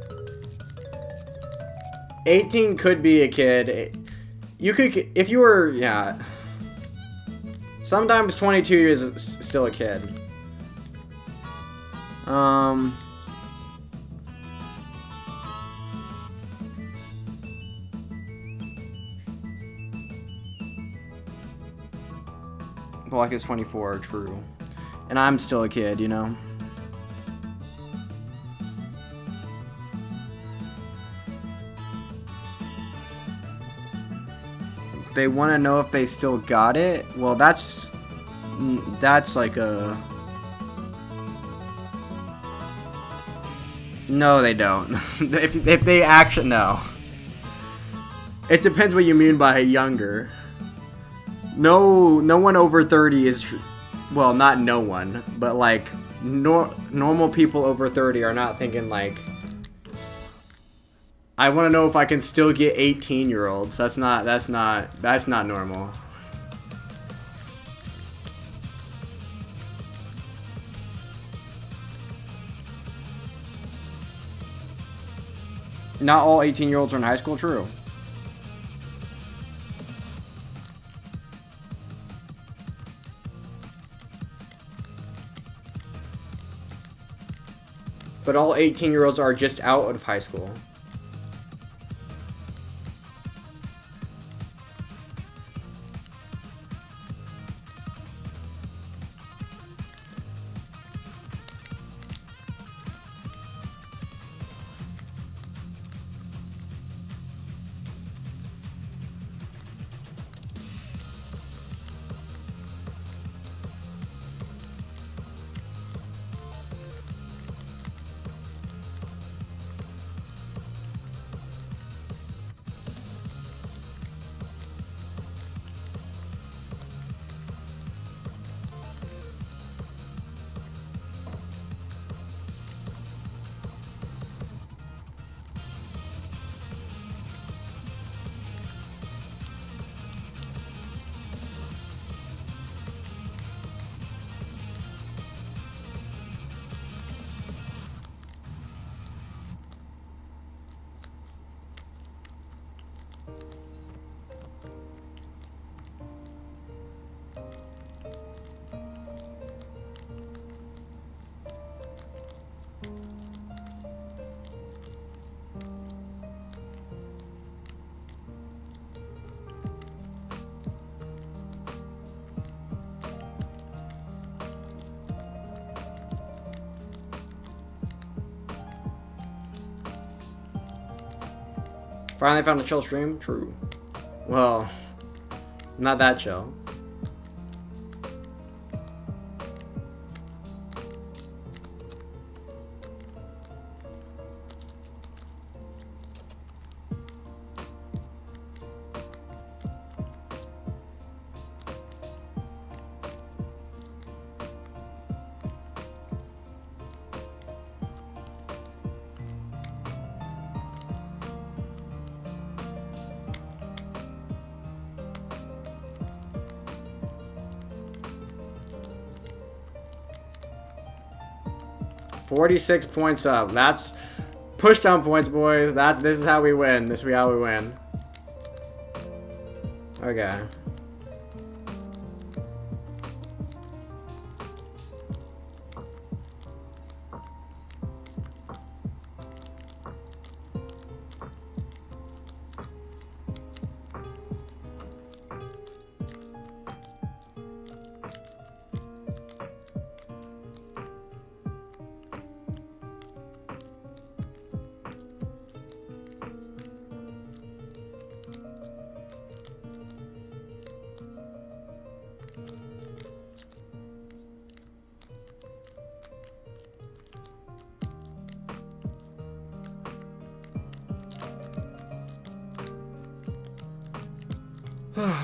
18 could be a kid. You could, if you were, yeah. Sometimes 22 years is still a kid. Block is 24, true. And I'm still a kid, you know? They want to know if they still got it? Well, that's like a... No, they don't. if they actually... No. It depends what you mean by younger. No one over 30 is... Well, not no one, but like normal people over 30 are not thinking like, I want to know if I can still get 18-year-olds. That's not normal. Not all 18-year-olds are in high school, true. But all 18-year-olds are just out of high school. Finally found a chill stream? True. Well, not that chill. $46 points up. That's pushdown points, boys. This is how we win. This is how we win. Okay.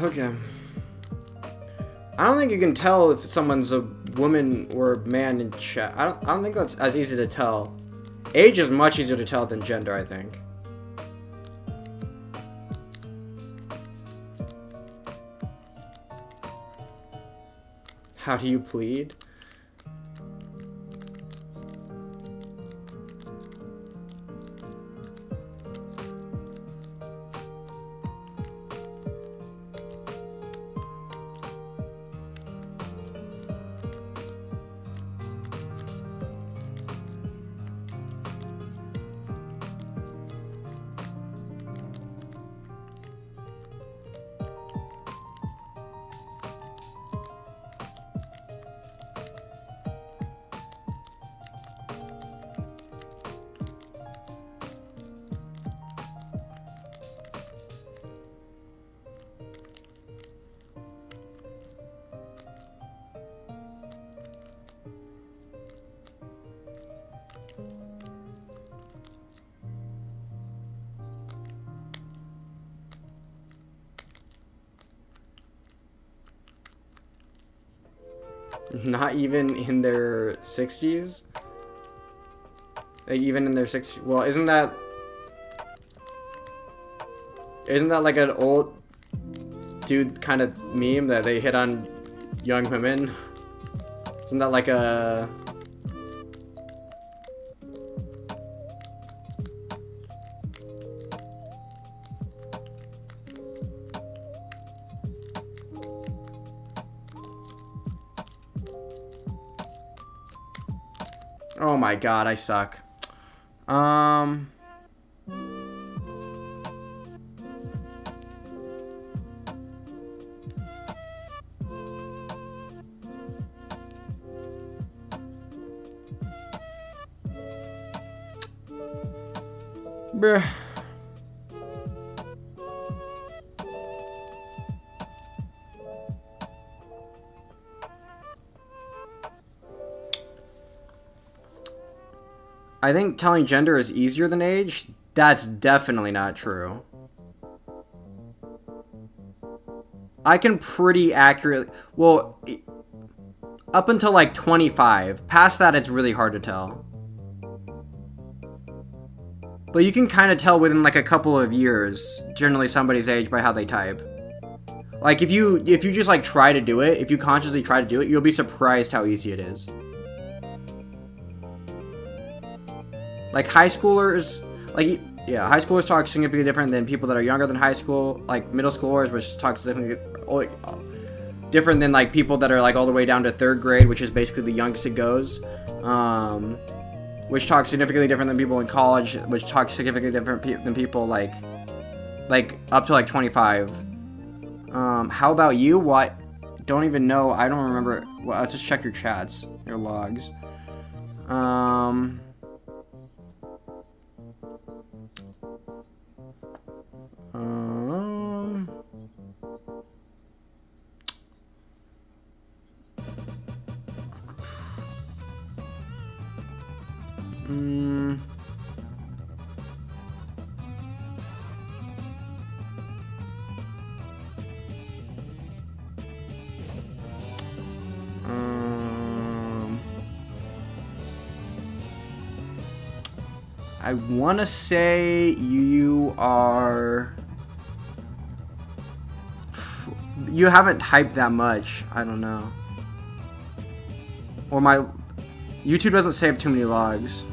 Okay. I don't think you can tell if someone's a woman or a man in chat. I don't think that's as easy to tell. Age is much easier to tell than gender, I think. How do you plead? Not even in their 60s? Like, even in their 60s? Well, isn't that like an old dude kind of meme that they hit on young women? Isn't that like a... Oh my god, I suck. Bruh. I think telling gender is easier than age. That's definitely not true. I can pretty accurately... Well, up until like 25. Past that, it's really hard to tell. But you can kind of tell within like a couple of years, generally somebody's age by how they type. Like if you just like try to do it, if you consciously try to do it, you'll be surprised how easy it is. Like high schoolers, like yeah, high schoolers talk significantly different than people that are younger than high school. Like middle schoolers, which talk significantly different than like people that are like all the way down to 3rd grade, which is basically the youngest it goes. Which talk significantly different than people in college, which talk significantly different than people like up to like 25. How about you? What? Don't even know. I don't remember. Well, let's just check your chats, your logs. I want to say you are... You haven't typed that much. I don't know. Or my... YouTube doesn't save too many logs.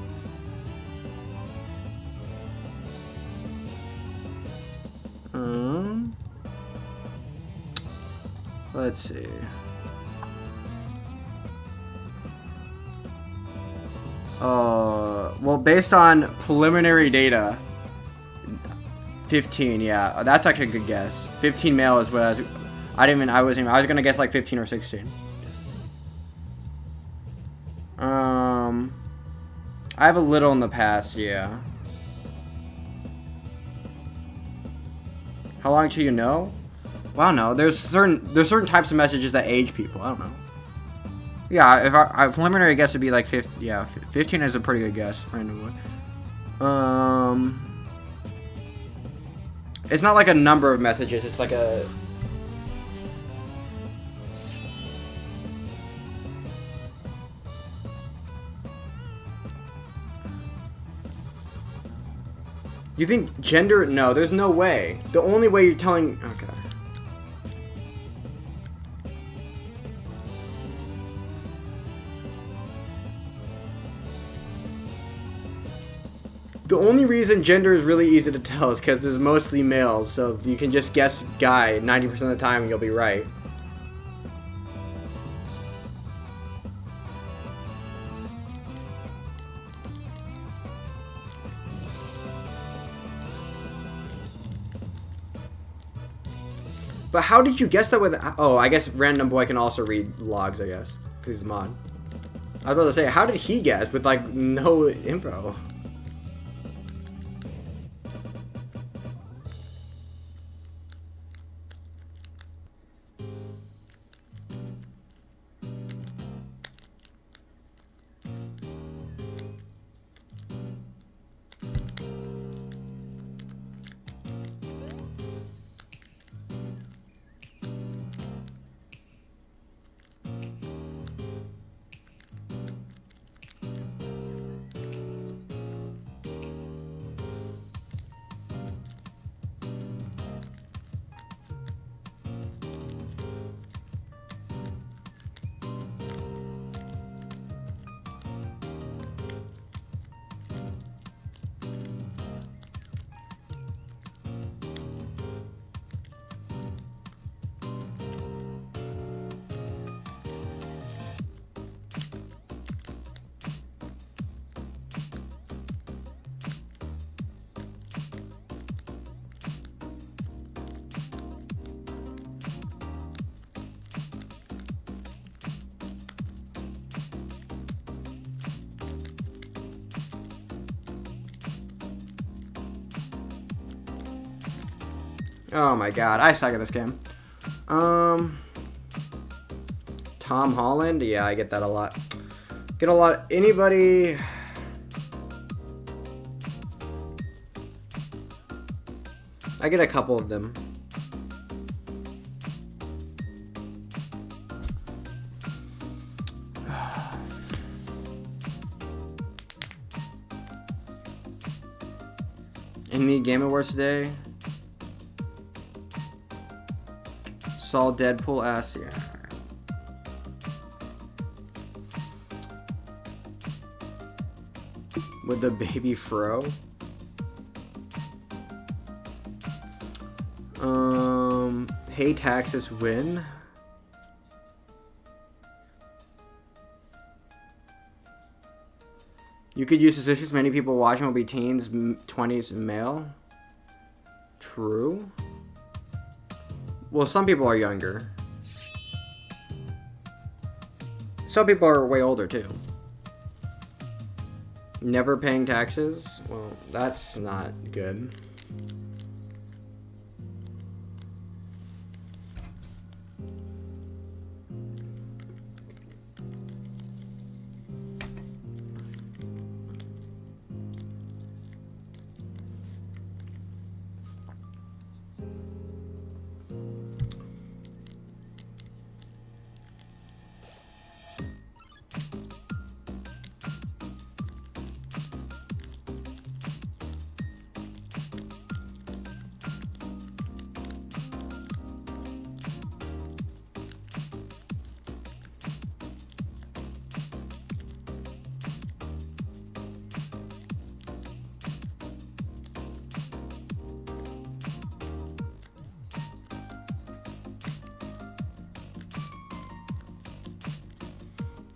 Let's see. Well, based on preliminary data, 15. Yeah, that's actually a good guess. 15 male is what I was gonna guess like 15 or 16. I have a little in the past, yeah. How long till you know? Well, no. There's certain types of messages that age people. I don't know. Yeah, if I preliminary guess would be like 50. Yeah, 15 is a pretty good guess randomly. It's not like a number of messages. It's like a... You think gender? No, there's no way. The only way you're telling... Okay. The only reason gender is really easy to tell is because there's mostly males, so you can just guess guy 90% of the time and you'll be right. But how did you guess that with... Oh, I guess Random Boy can also read logs, I guess. Because he's a mod. I was about to say, how did he guess with, like, no info? Oh my god, I suck at this game. Tom Holland? Yeah, I get that a lot. Get a lot. Anybody... I get a couple of them. Any Game Awards today? Saw Deadpool ass, yeah. With the baby fro? Pay taxes win? You could use statistics. Many people watching will be teens, 20s, male. True. Well, some people are younger. Some people are way older, too. Never paying taxes? Well, that's not good.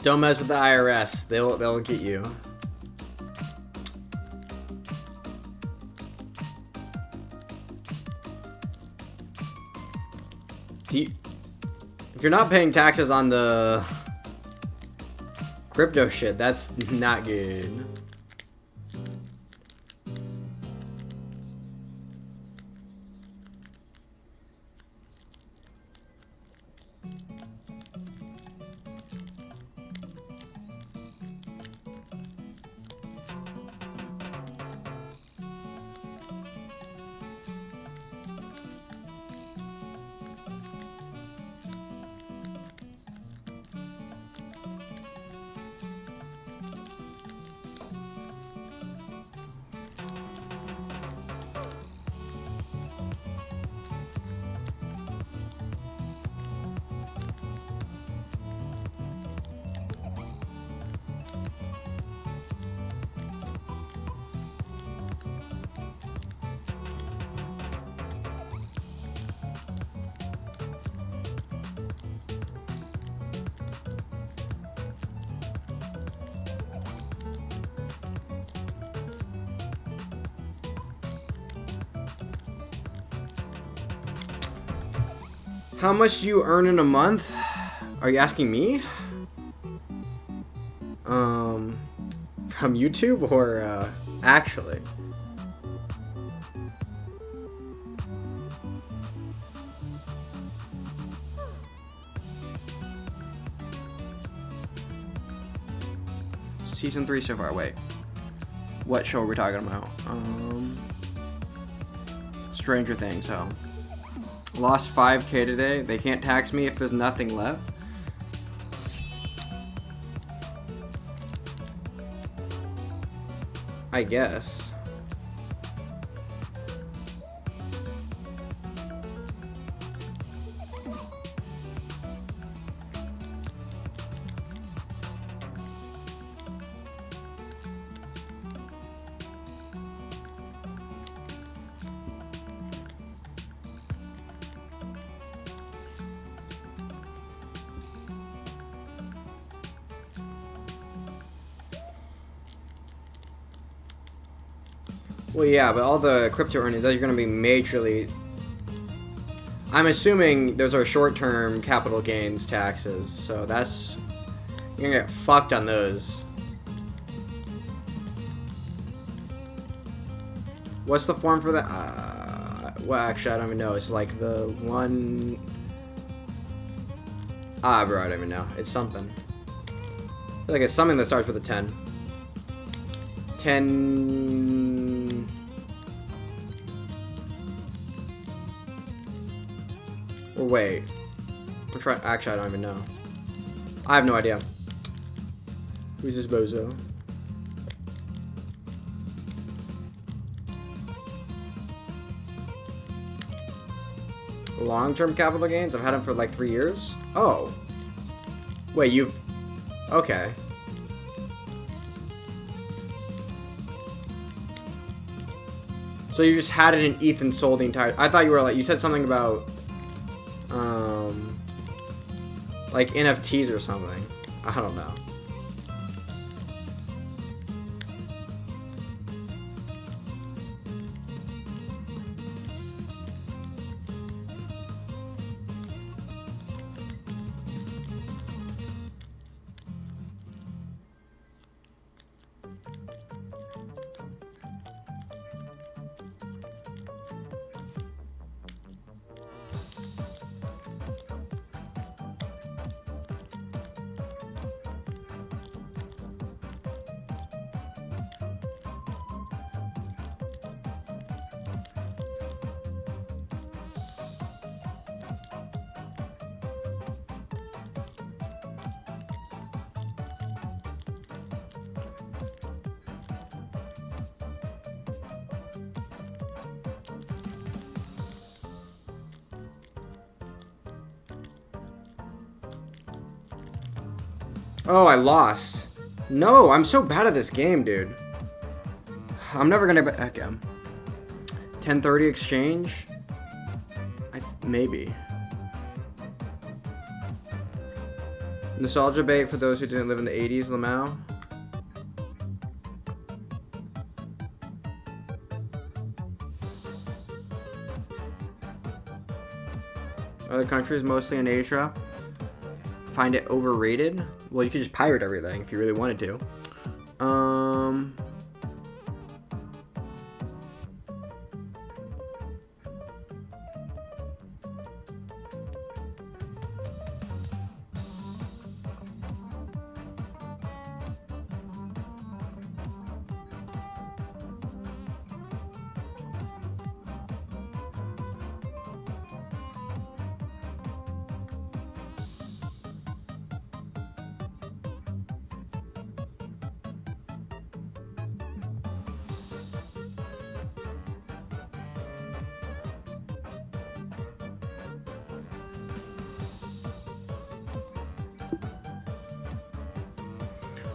Don't mess with the IRS. They'll get you. If you're not paying taxes on the crypto shit, that's not good. How much do you earn in a month? Are you asking me? From YouTube or actually? Season 3 so far. Wait. What show are we talking about? Stranger Things, oh. Lost 5K today. They can't tax me if there's nothing left. I guess. Well, yeah, but all the crypto earnings, those are going to be majorly... I'm assuming those are short-term capital gains taxes, so that's... You're going to get fucked on those. What's the form for that? Well, actually, I don't even know. It's like the one... Ah, bro, I don't even know. It's something. I feel like it's something that starts with a 10. 10... Or wait. I'm trying... Actually, I don't even know. I have no idea. Who's this bozo? Long-term capital gains? I've had them for like 3 years? Oh. Wait, you've... Okay. So you just had it in ETH and sold the entire... I thought you were like... You said something about... like NFTs or something. I don't know. Oh, I lost. No, I'm so bad at this game, dude. I'm never gonna... Okay. 1030 exchange? Maybe. Nostalgia bait for those who didn't live in the 80s, Lamau. Other countries, mostly in Asia, find it overrated. Well, you could just pirate everything if you really wanted to.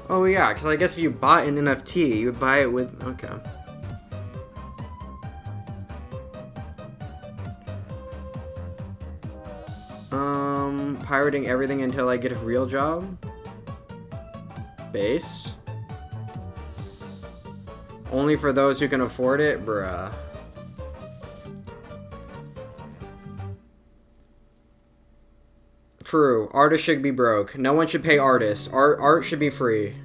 Oh yeah, because I guess if you bought an NFT, you would buy it with... Okay. Pirating everything until I get a real job? Based? Only for those who can afford it? Bruh. True. Artists should be broke. No one should pay artists. Art should be free.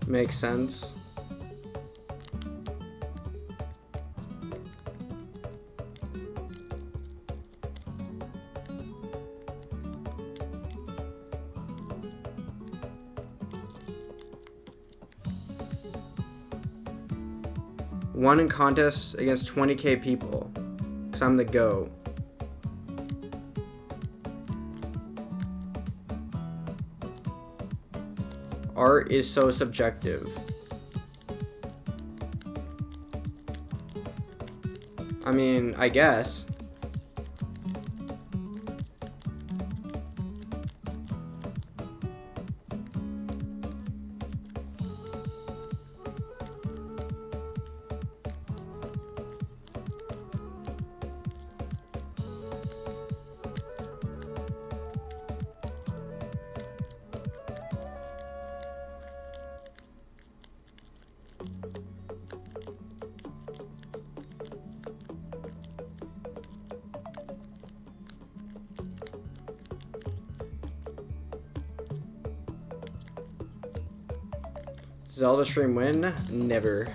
Makes sense. Won in contests against 20k people. Cause I'm the GOAT. Art is so subjective. I mean, I guess. Zelda stream win? Never.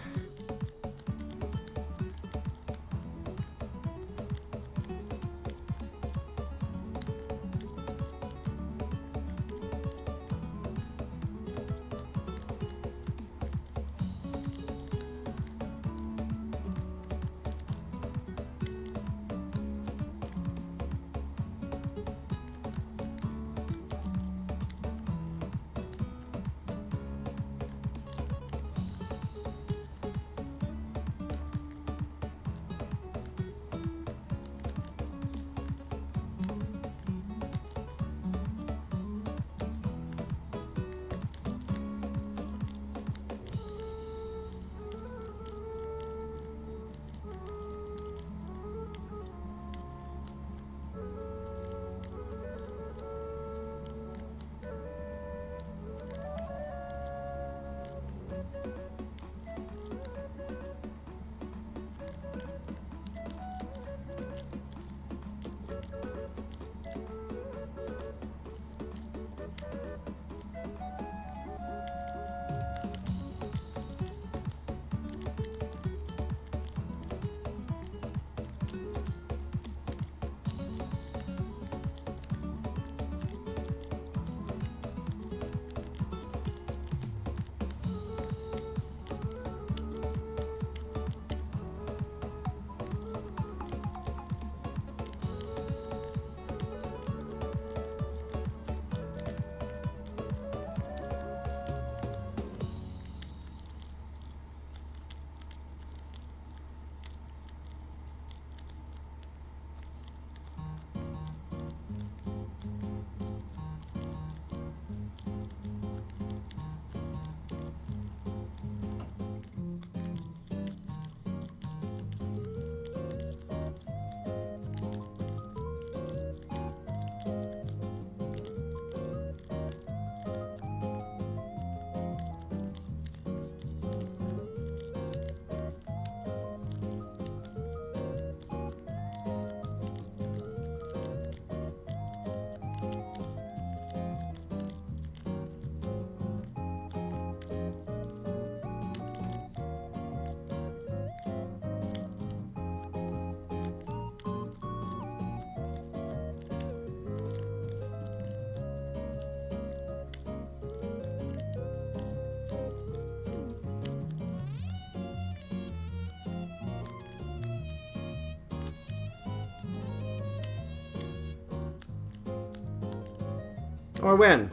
Or win.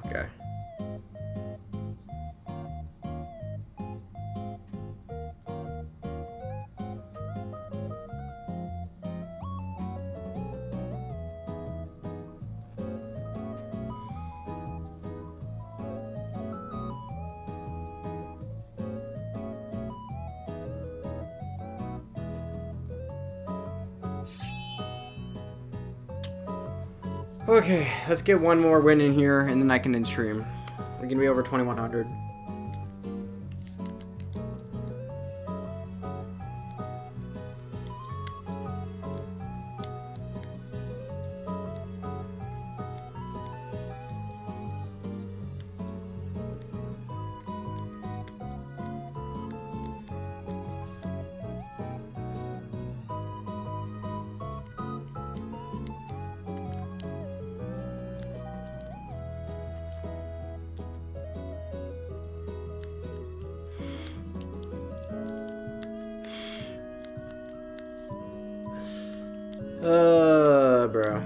Okay. Okay, let's get one more win in here, and then I can end stream. We're gonna be over 2100. Bro.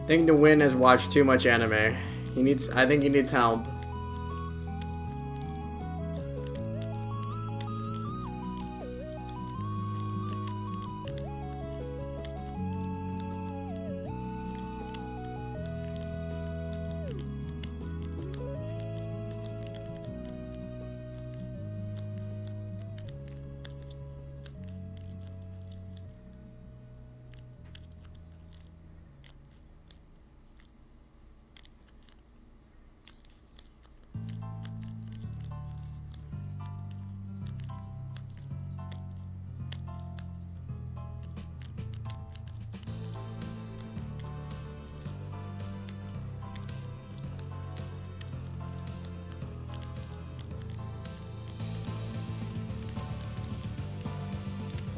I think the win has watched too much anime. I think he needs help.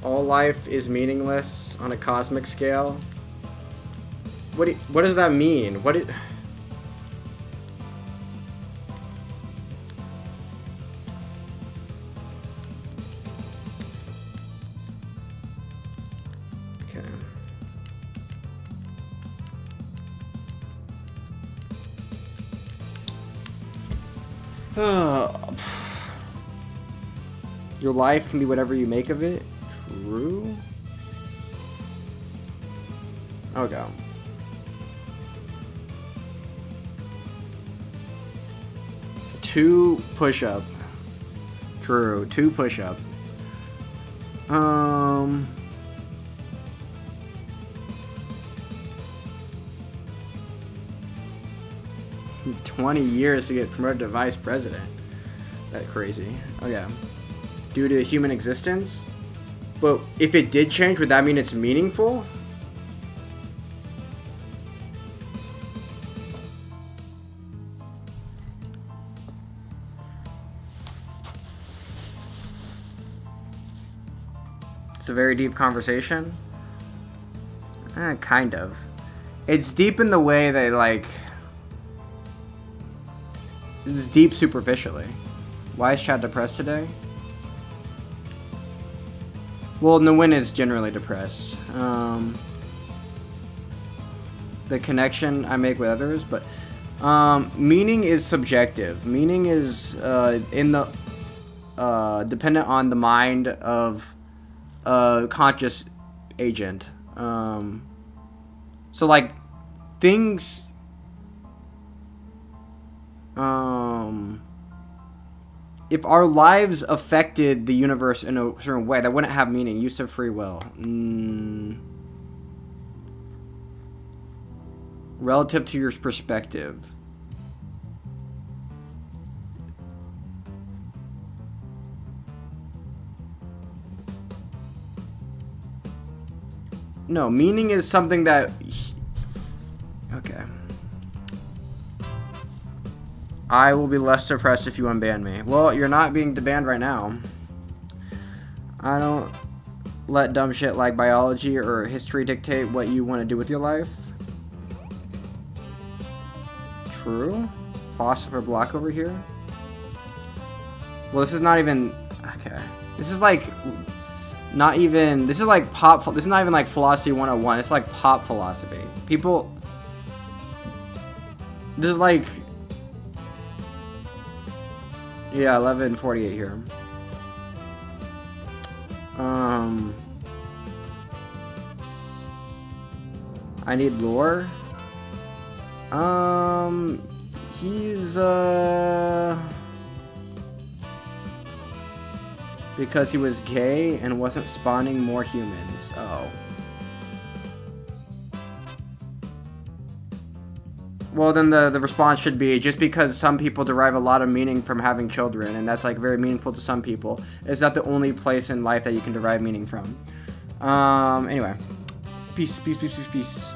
All life is meaningless on a cosmic scale. What does that mean? Okay. Your life can be whatever you make of it. True. Okay. 2 push-up. True. 2 push-up. 20 years to get promoted to vice president. That's crazy. Okay. Due to human existence? But if it did change, would that mean it's meaningful? It's a very deep conversation. Kind of. It's deep in the way that, like... It's deep superficially. Why is Chad depressed today? Well, Nguyen is generally depressed. The connection I make with others, but meaning is subjective. Meaning is dependent on the mind of a conscious agent. So like things. If our lives affected the universe in a certain way, that wouldn't have meaning. Use of free will. Relative to your perspective. No, meaning is something that... Okay. I will be less depressed if you unban me. Well, you're not being debanned right now. I don't let dumb shit like biology or history dictate what you want to do with your life. True. Philosopher block over here. Well, this is not even... Okay. This is like... Not even... This is like pop... This is not even like philosophy 101. It's like pop philosophy. People... This is like... Yeah, 11:48 here. I need lore. He's because he was gay and wasn't spawning more humans. Oh. Well, then the response should be, just because some people derive a lot of meaning from having children, and that's like very meaningful to some people, is that the only place in life that you can derive meaning from. Anyway. Peace, peace, peace, peace, peace.